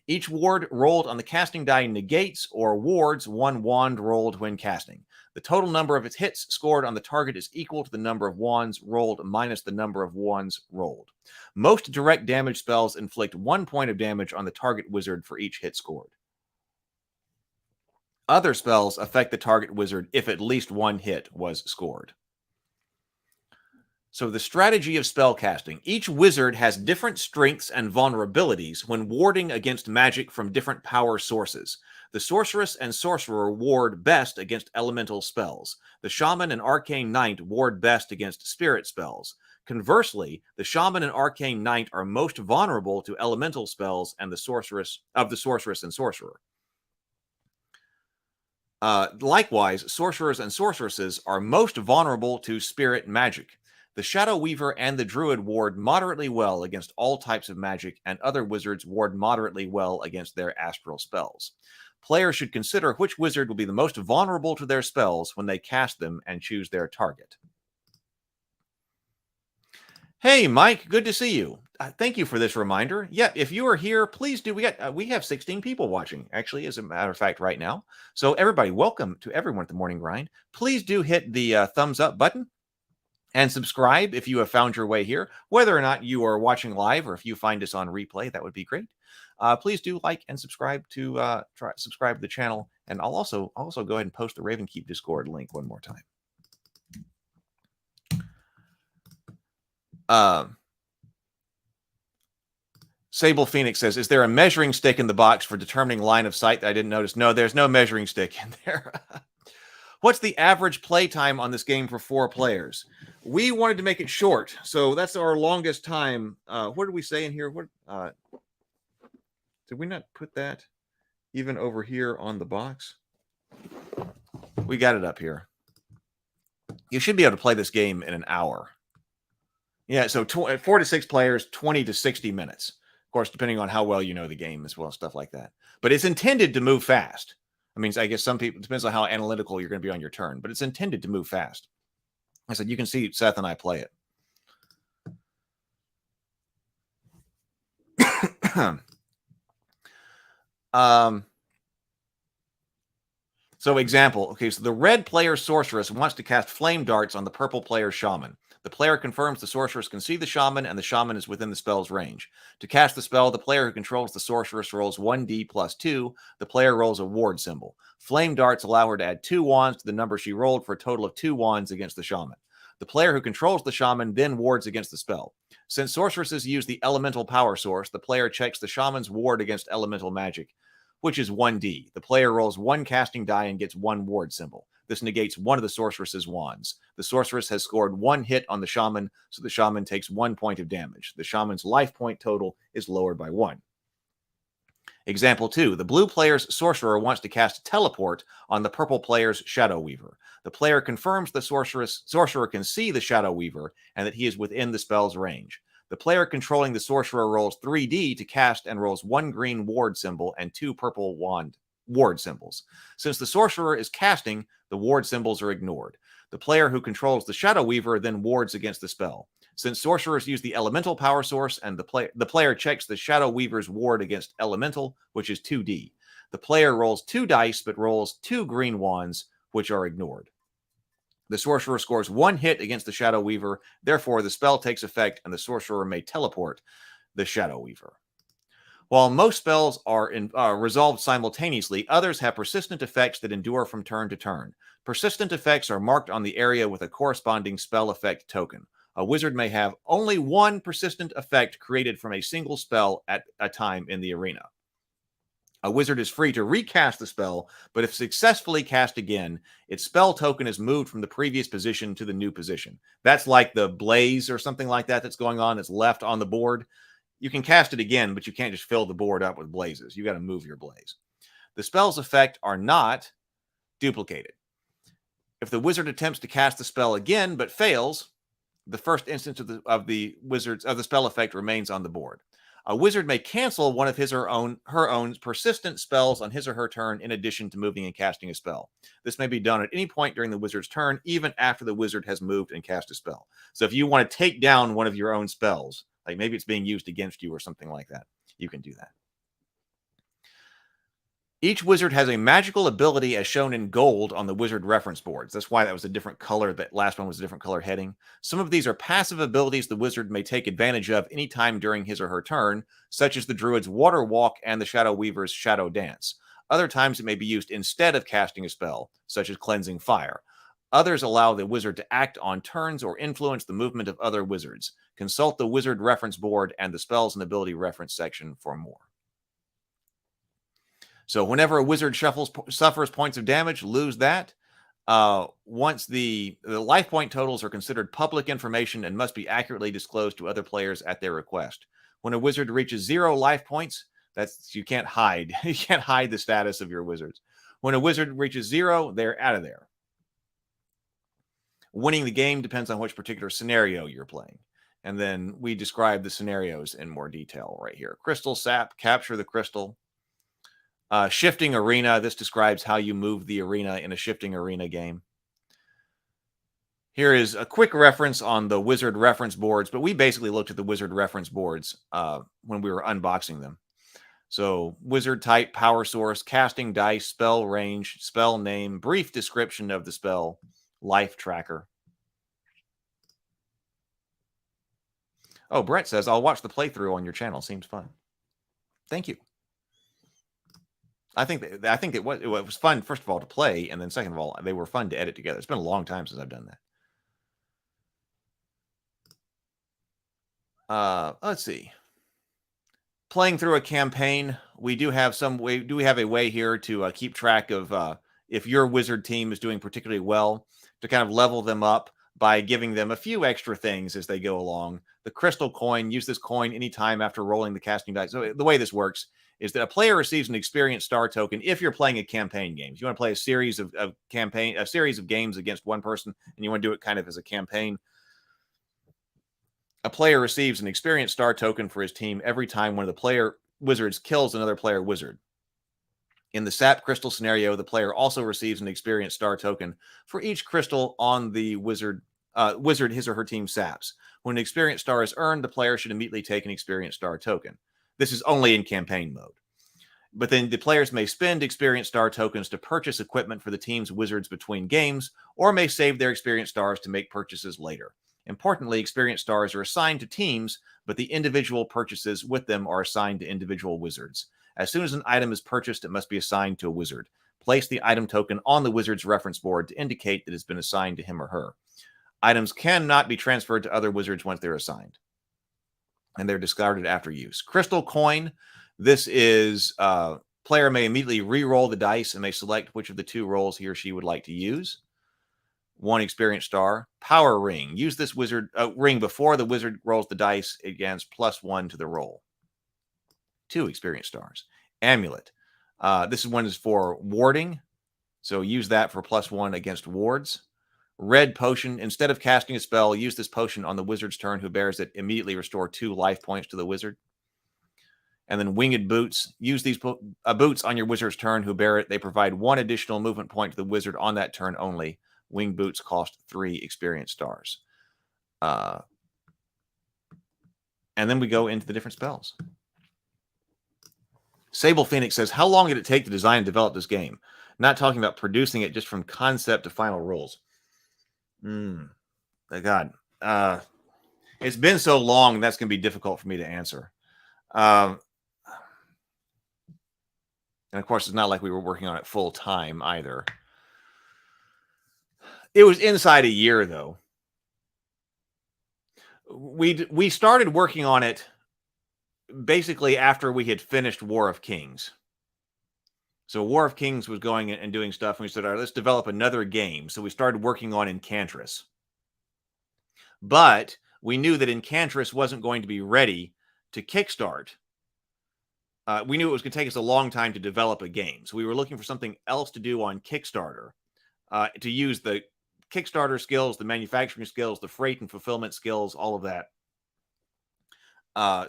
Each ward rolled on the casting die negates or wards one wand rolled when casting. The total number of its hits scored on the target is equal to the number of wands rolled minus the number of wands rolled. Most direct damage spells inflict 1 point of damage on the target wizard for each hit scored. Other spells affect the target wizard if at least 1 hit was scored. So the strategy of spellcasting. Each wizard has different strengths and vulnerabilities when warding against magic from different power sources. The sorceress and sorcerer ward best against elemental spells. The shaman and arcane knight ward best against spirit spells. Conversely, the shaman and arcane knight are most vulnerable to elemental spells and the sorceress and sorcerer. Likewise, sorcerers and sorceresses are most vulnerable to spirit magic. The Shadow Weaver and the Druid ward moderately well against all types of magic, and other wizards ward moderately well against their astral spells. Players should consider which wizard will be the most vulnerable to their spells when they cast them and choose their target. Hey, Mike, good to see you. Thank you for this reminder. Yeah, if you are here, please do. We have 16 people watching, actually, as a matter of fact, right now. So everybody, welcome to everyone at the Morning Grind. Please do hit the thumbs up button. And subscribe if you have found your way here, whether or not you are watching live or if you find us on replay, that would be great. Please do like and subscribe to subscribe to the channel, and I'll also go ahead and post the Ravenkeep Discord link one more time. Sable Phoenix says, "Is there a measuring stick in the box for determining line of sight that I didn't notice?" No, there's no measuring stick in there. What's the average play time on this game for 4 players? We wanted to make it short, so that's our longest time. What did we say in here? What did we not put that even over here on the box? We got it up here. You should be able to play this game in an hour. Yeah, so 4 to 6 players, 20 to 60 minutes. Of course, depending on how well you know the game as well, stuff like that. But it's intended to move fast. I mean, I guess some people, it depends on how analytical you're going to be on your turn, but it's intended to move fast. I said, you can see Seth and I play it. So example, okay, so the red player sorceress wants to cast flame darts on the purple player shaman. The player confirms the sorceress can see the shaman, and the shaman is within the spell's range. To cast the spell, the player who controls the sorceress rolls 1d plus 2. The player rolls a ward symbol. Flame darts allow her to add 2 wands to the number she rolled for a total of 2 wands against the shaman. The player who controls the shaman then wards against the spell. Since sorceresses use the elemental power source, the player checks the shaman's ward against elemental magic, which is 1d. The player rolls 1 casting die and gets 1 ward symbol. This negates one of the sorceress's wands. The sorceress has scored 1 hit on the shaman, so the shaman takes 1 point of damage. The shaman's life point total is lowered by 1. Example 2. The blue player's sorcerer wants to cast teleport on the purple player's shadow weaver. The player confirms the sorcerer can see the shadow weaver and that he is within the spell's range. The player controlling the sorcerer rolls 3d to cast and rolls 1 green ward symbol and 2 purple ward symbols. Since the sorcerer is casting, the ward symbols are ignored. The player who controls the Shadow Weaver then wards against the spell. Since sorcerers use the elemental power source and the player checks the Shadow Weaver's ward against elemental, which is 2d. The player rolls 2 dice but rolls 2 green wands, which are ignored. The sorcerer scores 1 hit against the Shadow Weaver. Therefore, the spell takes effect and the sorcerer may teleport the Shadow Weaver. While most spells are resolved simultaneously, others have persistent effects that endure from turn to turn. Persistent effects are marked on the area with a corresponding spell effect token. A wizard may have only 1 persistent effect created from a single spell at a time in the arena. A wizard is free to recast the spell, but if successfully cast again, its spell token is moved from the previous position to the new position. That's like the blaze or something like that that's going on. It's left on the board. You can cast it again, but you can't just fill the board up with blazes. You got to move your blaze. The spell's effect are not duplicated. If the wizard attempts to cast the spell again but fails, the first instance of the spell effect remains on the board. A wizard may cancel one of his or her own persistent spells on his or her turn in addition to moving and casting a spell. This may be done at any point during the wizard's turn, even after the wizard has moved and cast a spell. So if you want to take down one of your own spells, like maybe it's being used against you or something like that, you can do that. Each wizard has a magical ability as shown in gold on the wizard reference boards. That's why that was a different color. That last one was a different color heading. Some of these are passive abilities the wizard may take advantage of anytime during his or her turn, such as the druid's water walk and the Shadow Weaver's shadow dance. Other times it may be used instead of casting a spell, such as cleansing fire. Others allow the wizard to act on turns or influence the movement of other wizards. Consult the wizard reference board and the spells and ability reference section for more. So whenever a wizard suffers points of damage, lose that. Once the life point totals are considered public information and must be accurately disclosed to other players at their request. When a wizard reaches 0 life points, you can't hide. You can't hide the status of your wizards. When a wizard reaches 0, they're out of there. Winning the game depends on which particular scenario you're playing. And then we describe the scenarios in more detail right here. Crystal Sap, capture the crystal. Shifting arena. This describes how you move the arena in a shifting arena game. Here is a quick reference on the wizard reference boards, but we basically looked at the wizard reference boards when we were unboxing them. So wizard type, power source, casting dice, spell range, spell name, brief description of the spell, life tracker. Oh, Brett says, I'll watch the playthrough on your channel. Seems fun. Thank you. I think it was fun, first of all, to play, and then second of all, they were fun to edit together. It's been a long time since I've done that. Let's see. Playing through a campaign, we do have a way here to keep track of if your wizard team is doing particularly well, to kind of level them up by giving them a few extra things as they go along. The crystal coin, use this coin anytime after rolling the casting dice. So the way this works is that a player receives an experience star token if you're playing a campaign game. If you want to play a series of games against one person, and you want to do it kind of as a campaign, a player receives an experience star token for his team every time one of the player wizards kills another player wizard. In the sap crystal scenario, the player also receives an experience star token for each crystal on the wizard his or her team saps. When an experience star is earned, the player should immediately take an experience star token. This is only in campaign mode. But then the players may spend experience star tokens to purchase equipment for the team's wizards between games, or may save their experience stars to make purchases later. Importantly, experience stars are assigned to teams, but the individual purchases with them are assigned to individual wizards. As soon as an item is purchased, it must be assigned to a wizard. Place the item token on the wizard's reference board to indicate that it's been assigned to him or her. Items cannot be transferred to other wizards once they're assigned, and they're discarded after use. Crystal coin. This is player may immediately re-roll the dice and may select which of the 2 rolls he or she would like to use. 1 experience star. Power ring. Use this wizard ring before the wizard rolls the dice against +1 to the roll. 2 experience stars. Amulet. This one is for warding, so use that for +1 against wards. Red potion. Instead of casting a spell, use this potion on the wizard's turn who bears it. Immediately restore 2 life points to the wizard. And then winged boots. Use these boots on your wizard's turn who bear it. They provide 1 additional movement point to the wizard on that turn only. Winged boots cost 3 experience stars. And then we go into the different spells. Sable Phoenix says, how long did it take to design and develop this game? Not talking about producing it, just from concept to final rules. My God. It's been so long, that's going to be difficult for me to answer. And of course, it's not like we were working on it full time either. It was inside a year, though. We started working on it basically after we had finished War of Kings. So War of Kings was going and doing stuff, and we said, all right, let's develop another game. So we started working on Incantris. But we knew that Incantris wasn't going to be ready to kickstart. We knew it was going to take us a long time to develop a game. So we were looking for something else to do on Kickstarter, to use the Kickstarter skills, the manufacturing skills, the freight and fulfillment skills, all of that.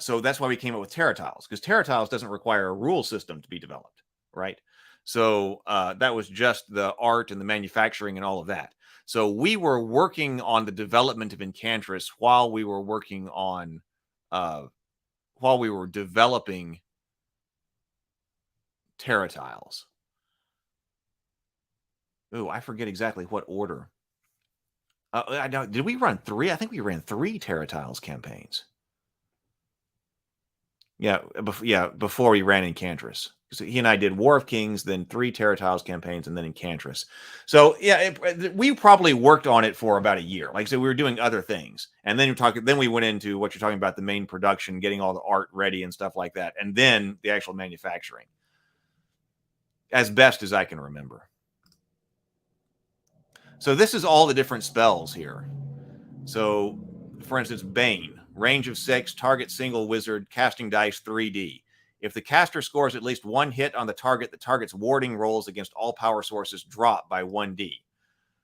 So that's why we came up with Terra Tiles, because Terra Tiles doesn't require a rule system to be developed, right? So that was just the art and the manufacturing and all of that. So we were working on the development of Incantris while we were working on, while we were developing Terra Tiles. Oh, I forget exactly what order. Did we run 3? I think we ran 3 Terra Tiles campaigns. Yeah, before we ran Incantris. So he and I did War of Kings, then 3 Terra Tiles campaigns, and then Incantris. So yeah, we probably worked on it for about a year. Like I said, we were doing other things, and then we went into what you're talking about, the main production, getting all the art ready and stuff like that, and then the actual manufacturing, as best as I can remember. So this is all the different spells here. So, for instance, Bane. Range of 6, target single wizard, casting dice 3D. If the caster scores at least 1 hit on the target's warding rolls against all power sources drop by 1d.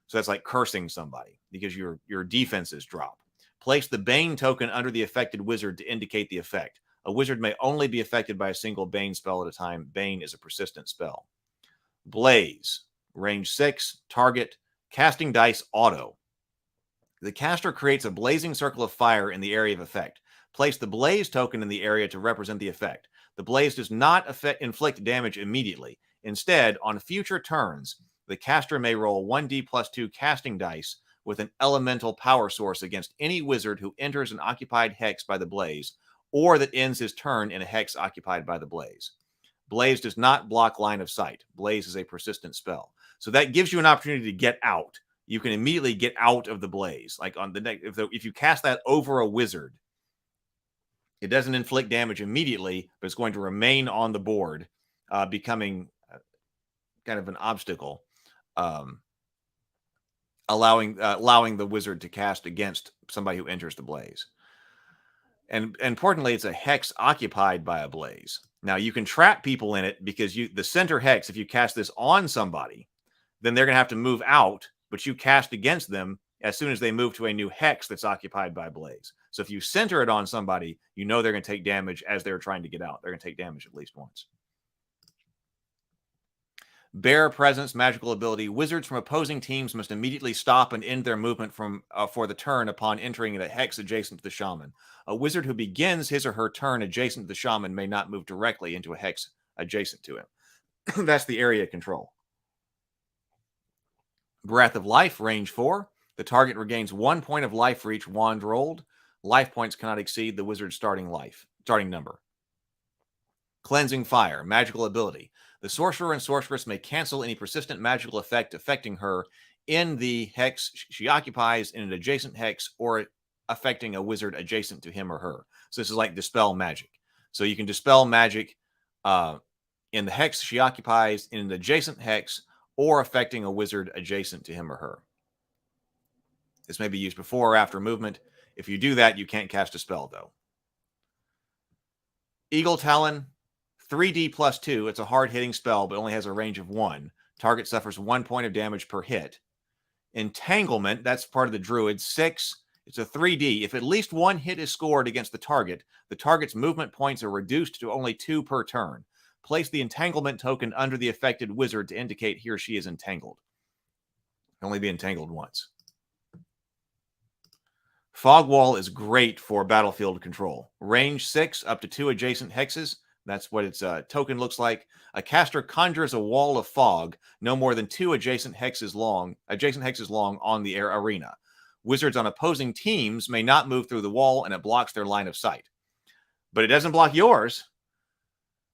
So that's like cursing somebody, because your defenses drop. Place the Bane token under the affected wizard to indicate the effect. A wizard may only be affected by a single Bane spell at a time. Bane is a persistent spell. Blaze. Range 6, target, casting dice auto. The caster creates a blazing circle of fire in the area of effect. Place the blaze token in the area to represent the effect. The blaze does not inflict damage immediately. Instead, on future turns, the caster may roll 1d plus 2 casting dice with an elemental power source against any wizard who enters an occupied hex by the blaze, or that ends his turn in a hex occupied by the blaze. Blaze does not block line of sight. Blaze is a persistent spell. So that gives you an opportunity to get out. You can immediately get out of the blaze. Like on the next, if you cast that over a wizard, it doesn't inflict damage immediately, but it's going to remain on the board, becoming kind of an obstacle, allowing the wizard to cast against somebody who enters the blaze. And importantly, it's a hex occupied by a blaze. Now you can trap people in it, because the center hex, if you cast this on somebody, then they're going to have to move out. But you cast against them as soon as they move to a new hex that's occupied by blaze. So if you center it on somebody, you know they're going to take damage as they're trying to get out. They're going to take damage at least once. Bear presence, magical ability. Wizards from opposing teams must immediately stop and end their movement for the turn upon entering the hex adjacent to the shaman. A wizard who begins his or her turn adjacent to the shaman may not move directly into a hex adjacent to him. That's the area control. Breath of Life, range 4. The target regains 1 point of life for each wand rolled. Life points cannot exceed the wizard's starting number. Cleansing Fire, magical ability. The sorcerer and sorceress may cancel any persistent magical effect affecting her in the hex she occupies, in an adjacent hex, or affecting a wizard adjacent to him or her. So this is like dispel magic. So you can dispel magic in the hex she occupies, in an adjacent hex, or affecting a wizard adjacent to him or her. This may be used before or after movement. If you do that, you can't cast a spell, though. Eagle Talon, 3d plus 2. It's a hard-hitting spell, but only has a range of 1. Target suffers 1 point of damage per hit. Entanglement, that's part of the druid. 6, it's a 3D. If at least one hit is scored against the target's movement points are reduced to only 2 per turn. Place the entanglement token under the affected wizard to indicate he or she is entangled. Can only be entangled once. Fog Wall is great for battlefield control. Range 6, up to 2 adjacent hexes. That's what its token looks like. A caster conjures a wall of fog no more than 2 adjacent hexes long on the arena. Wizards on opposing teams may not move through the wall, and it blocks their line of sight. But it doesn't block yours.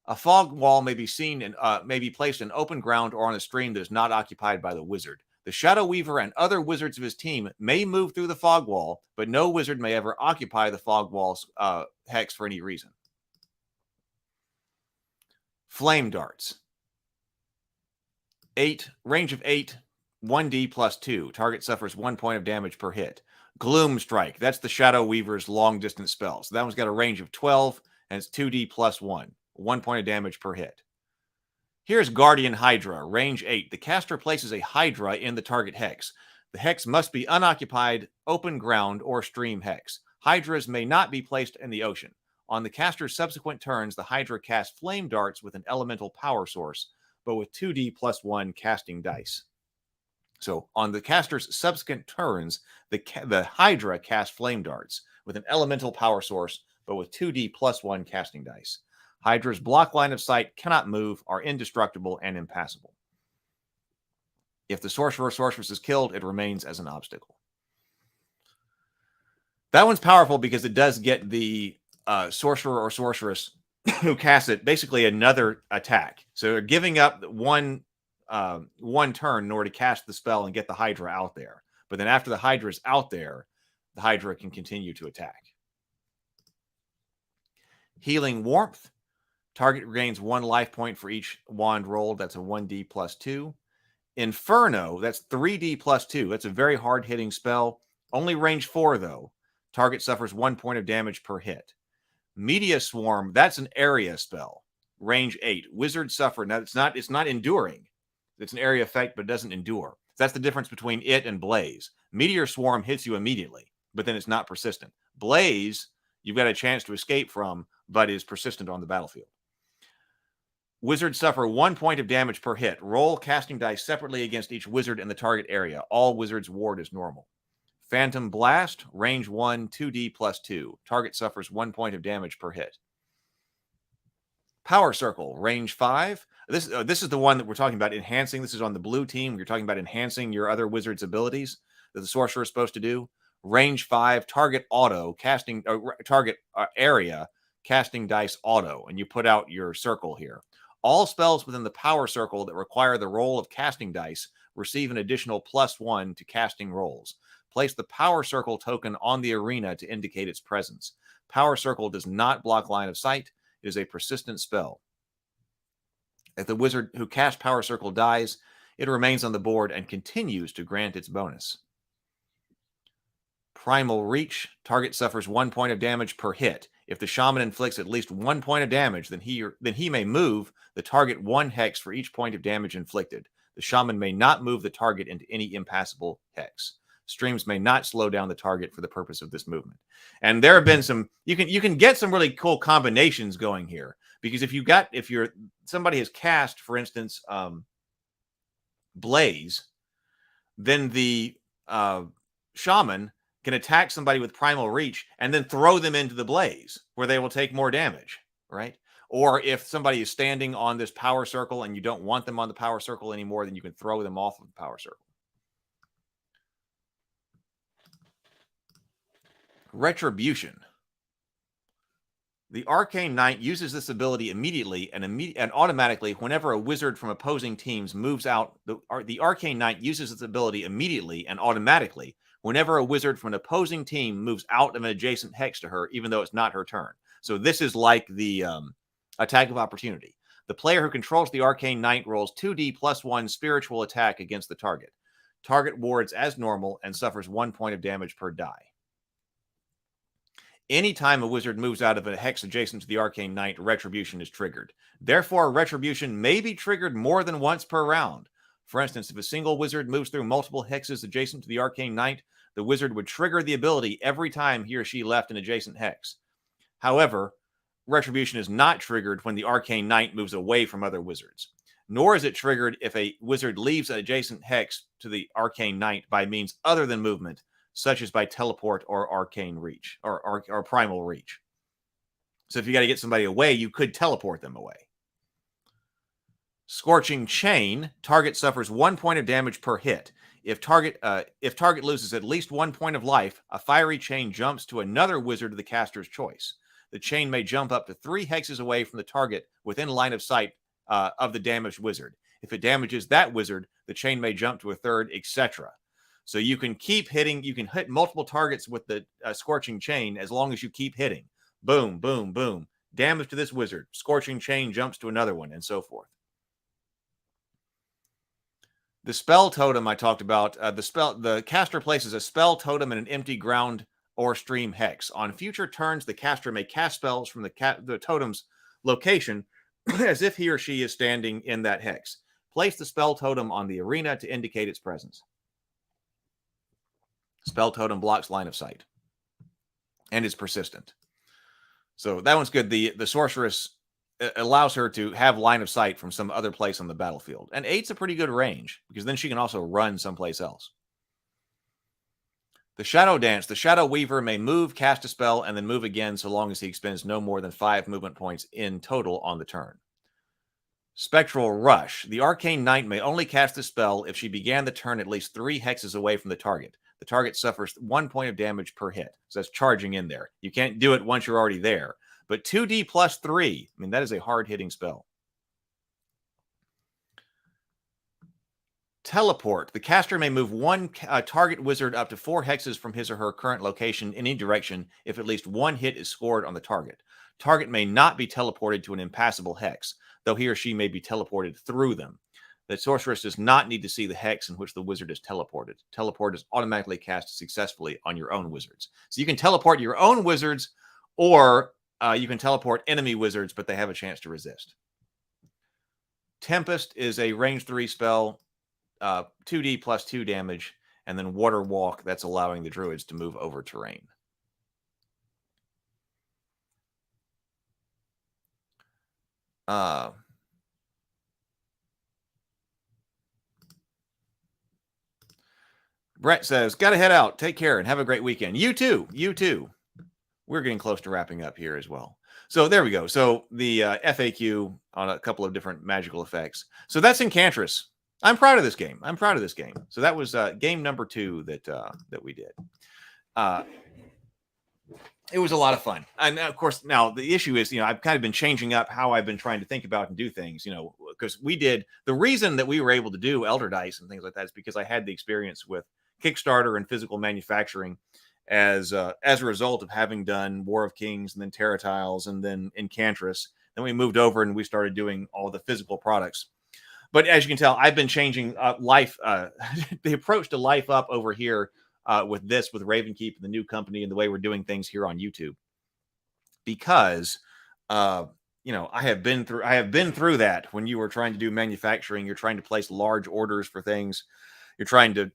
A fog wall may be seen and may be placed in open ground or on a stream that is not occupied by the wizard. The Shadow Weaver and other wizards of his team may move through the fog wall, but no wizard may ever occupy the fog wall's hex for any reason. Flame darts. 8, range of 8, 1d plus 2. Target suffers 1 point of damage per hit. Gloom Strike. That's the Shadow Weaver's long distance spell. So that one's got a range of 12, and it's 2d plus 1. 1 point of damage per hit. Here's Guardian Hydra, range 8. The caster places a Hydra in the target hex. The hex must be unoccupied, open ground, or stream hex. Hydras may not be placed in the ocean. On the caster's subsequent turns, the Hydra casts flame darts with an elemental power source, but with 2d plus 1 casting dice. So on the caster's subsequent turns, the Hydra casts flame darts with an elemental power source, but with 2d plus 1 casting dice. Hydra's block line of sight, cannot move, are indestructible and impassable. If the sorcerer or sorceress is killed, it remains as an obstacle. That one's powerful because it does get the sorcerer or sorceress who casts it basically another attack. So they're giving up one turn in order to cast the spell and get the Hydra out there. But then after the Hydra is out there, the Hydra can continue to attack. Healing Warmth. Target regains 1 life point for each wand rolled. That's a 1d plus 2. Inferno, that's 3d plus 2. That's a very hard-hitting spell. Only range 4, though. Target suffers 1 point of damage per hit. Media Swarm, that's an area spell. Range 8. Wizards suffer. Now, it's not enduring. It's an area effect, but it doesn't endure. That's the difference between it and Blaze. Meteor Swarm hits you immediately, but then it's not persistent. Blaze, you've got a chance to escape from, but is persistent on the battlefield. Wizards suffer 1 point of damage per hit. Roll casting dice separately against each wizard in the target area. All wizards' ward is normal. Phantom Blast, range 1, 2d plus 2. Target suffers 1 point of damage per hit. Power Circle, range 5. This is the one that we're talking about enhancing. This is on the blue team. You're talking about enhancing your other wizard's abilities that the sorcerer is supposed to do. Range 5, target auto, casting target area, casting dice auto, and you put out your circle here. All spells within the power circle that require the roll of casting dice receive an additional +1 to casting rolls. Place the power circle token on the arena to indicate its presence. Power circle does not block line of sight. It is a persistent spell. If the wizard who cast power circle dies, it remains on the board and continues to grant its bonus. Primal Reach. Target suffers 1 point of damage per hit. If the shaman inflicts at least 1 point of damage, then he may move the target 1 hex for each point of damage inflicted. The shaman may not move the target into any impassable hex. Streams may not slow down the target for the purpose of this movement. And there have been some, you can get some really cool combinations going here, because if somebody has cast, for instance, Blaze, then the shaman can attack somebody with Primal Reach and then throw them into the Blaze where they will take more damage, right? Or if somebody is standing on this power circle and you don't want them on the power circle anymore, then you can throw them off of the power circle. Retribution. The Arcane Knight uses this ability immediately and automatically whenever a wizard from opposing teams moves out. The Arcane Knight uses this ability immediately and automatically whenever a wizard from an opposing team moves out of an adjacent hex to her, even though it's not her turn. So this is like the attack of opportunity. The player who controls the Arcane Knight rolls 2d plus 1 spiritual attack against the target. Target wards as normal and suffers 1 point of damage per die. Anytime a wizard moves out of a hex adjacent to the Arcane Knight, Retribution is triggered. Therefore, Retribution may be triggered more than once per round. For instance, if a single wizard moves through multiple hexes adjacent to the Arcane Knight, the wizard would trigger the ability every time he or she left an adjacent hex. However, Retribution is not triggered when the Arcane Knight moves away from other wizards, nor is it triggered if a wizard leaves an adjacent hex to the Arcane Knight by means other than movement, such as by teleport or arcane reach, or primal reach. So if you got to get somebody away, you could teleport them away. Scorching Chain. Target suffers 1 point of damage per hit. If target loses at least 1 point of life, a fiery chain jumps to another wizard of the caster's choice. The chain may jump up to 3 hexes away from the target within line of sight of the damaged wizard. If it damages that wizard, the chain may jump to a third, etc. So you can keep hitting. You can hit multiple targets with the Scorching Chain as long as you keep hitting. Boom, boom, boom. Damage to this wizard. Scorching Chain jumps to another one, and so forth. The spell totem I talked about. The caster places a spell totem in an empty ground or stream hex. On future turns, the caster may cast spells from the totem's location as if he or she is standing in that hex. Place the spell totem on the arena to indicate its presence. Spell totem blocks line of sight and is persistent. So that one's good. The sorceress allows her to have line of sight from some other place on the battlefield. And 8's a pretty good range because then she can also run someplace else. The Shadow Dance. The Shadow Weaver may move, cast a spell, and then move again so long as he expends no more than 5 movement points in total on the turn. Spectral Rush. The Arcane Knight may only cast a spell if she began the turn at least 3 hexes away from the target. The target suffers 1 point of damage per hit. So that's charging in there. You can't do it once you're already there. But 2d plus 3, I mean, that is a hard-hitting spell. Teleport. The caster may move one target wizard up to 4 hexes from his or her current location in any direction if at least 1 hit is scored on the target. Target may not be teleported to an impassable hex, though he or she may be teleported through them. The sorceress does not need to see the hex in which the wizard is teleported. Teleport is automatically cast successfully on your own wizards. So you can teleport your own wizards, or you can teleport enemy wizards, but they have a chance to resist. Tempest is a range 3 spell. 2d plus 2 damage, and then Water Walk, that's allowing the druids to move over terrain. Brett says, gotta head out. Take care and have a great weekend. You too. You too. We're getting close to wrapping up here as well. So there we go. So the FAQ on a couple of different magical effects. So that's Incantris. I'm proud of this game. I'm proud of this game. So that was game number 2 that we did. It was a lot of fun. And of course, now the issue is, I've kind of been changing up how I've been trying to think about and do things, because we did the reason that we were able to do Elder Dice and things like that is because I had the experience with Kickstarter and physical manufacturing as a result of having done War of Kings and then Terra Tiles and then Incantris. Then we moved over and we started doing all the physical products. But as you can tell, I've been changing life, the approach to life up over here with Ravenkeep and the new company and the way we're doing things here on YouTube. Because, I have been through that when you were trying to do manufacturing. You're trying to place large orders for things. You're trying to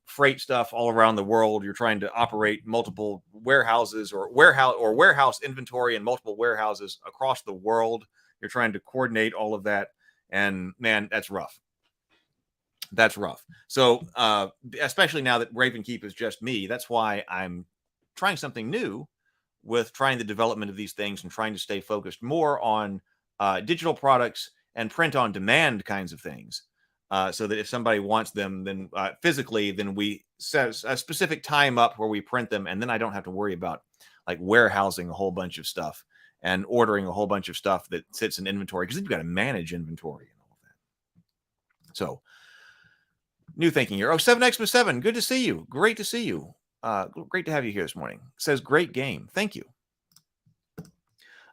freight stuff all around the world. You're trying to operate multiple warehouses or warehouse inventory in multiple warehouses across the world. You're trying to coordinate all of that. And man, that's rough. That's rough. So, especially now that Ravenkeep is just me, that's why I'm trying something new with trying the development of these things and trying to stay focused more on digital products and print on demand kinds of things. So that if somebody wants them, then physically, then we set a specific time up where we print them. And then I don't have to worry about like warehousing a whole bunch of stuff and ordering a whole bunch of stuff that sits in inventory, because you've got to manage inventory and all of that. So, new thinking here. Oh, 7x7, good to see you. Great to see you. Great to have you here this morning. Says, great game. Thank you.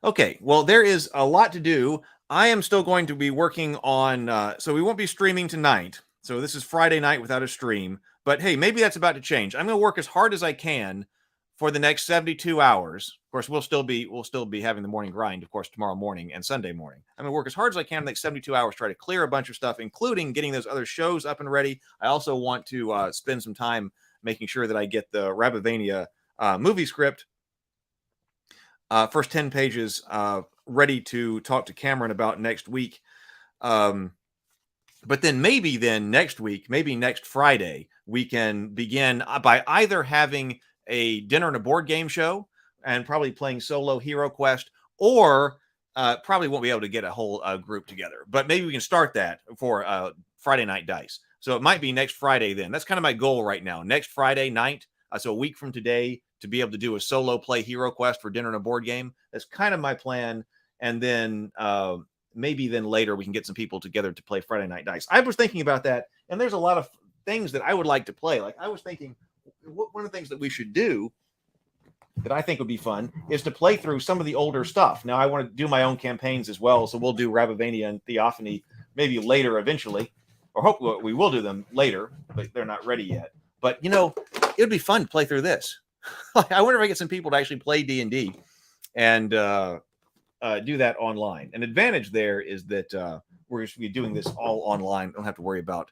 Okay, well, there is a lot to do. I am still going to be working on, so we won't be streaming tonight. So this is Friday night without a stream. But hey, maybe that's about to change. I'm going to work as hard as I can for the next 72 hours. Of course, we'll still be having the morning grind, of course, tomorrow morning and Sunday morning. I'm going to work as hard as I can in the next 72 hours, try to clear a bunch of stuff, including getting those other shows up and ready. I also want to spend some time making sure that I get the Rabavania movie script, first 10 pages, ready to talk to Cameron about next week. But then maybe next week, maybe next Friday, we can begin by either having a dinner and a board game show and probably playing solo Hero Quest, or probably won't be able to get a whole group together. But maybe we can start that for Friday Night Dice. So it might be next Friday then. That's kind of my goal right now. Next Friday night, so a week from today, to be able to do a solo play Hero Quest for dinner and a board game. That's kind of my plan. And then maybe then later we can get some people together to play Friday Night Dice. I was thinking about that, and there's a lot of things that I would like to play. Like I was thinking, one of the things that we should do that I think would be fun is to play through some of the older stuff. Now I want to do my own campaigns as well, so we'll do Rabavania and Theophany maybe later eventually, or hopefully we will do them later, but they're not ready yet. But it would be fun to play through this. I wonder if I get some people to actually play D&D and do that online. An advantage there is that we're going to be doing this all online. Don't have to worry about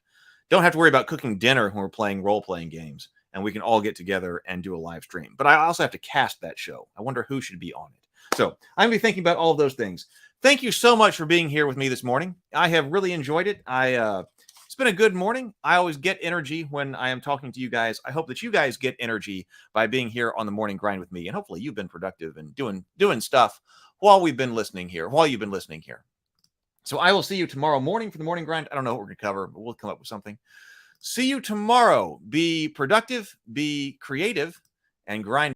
cooking dinner when we're playing role-playing games, and we can all get together and do a live stream. But I also have to cast that show. I wonder who should be on it. So I'm going to be thinking about all of those things. Thank you so much for being here with me this morning. I have really enjoyed it. It's been a good morning. I always get energy when I am talking to you guys. I hope that you guys get energy by being here on the morning grind with me. And hopefully you've been productive and doing stuff while you've been listening here. So I will see you tomorrow morning for the morning grind. I don't know what we're going to cover, but we'll come up with something. See you tomorrow. Be productive, be creative, and grind.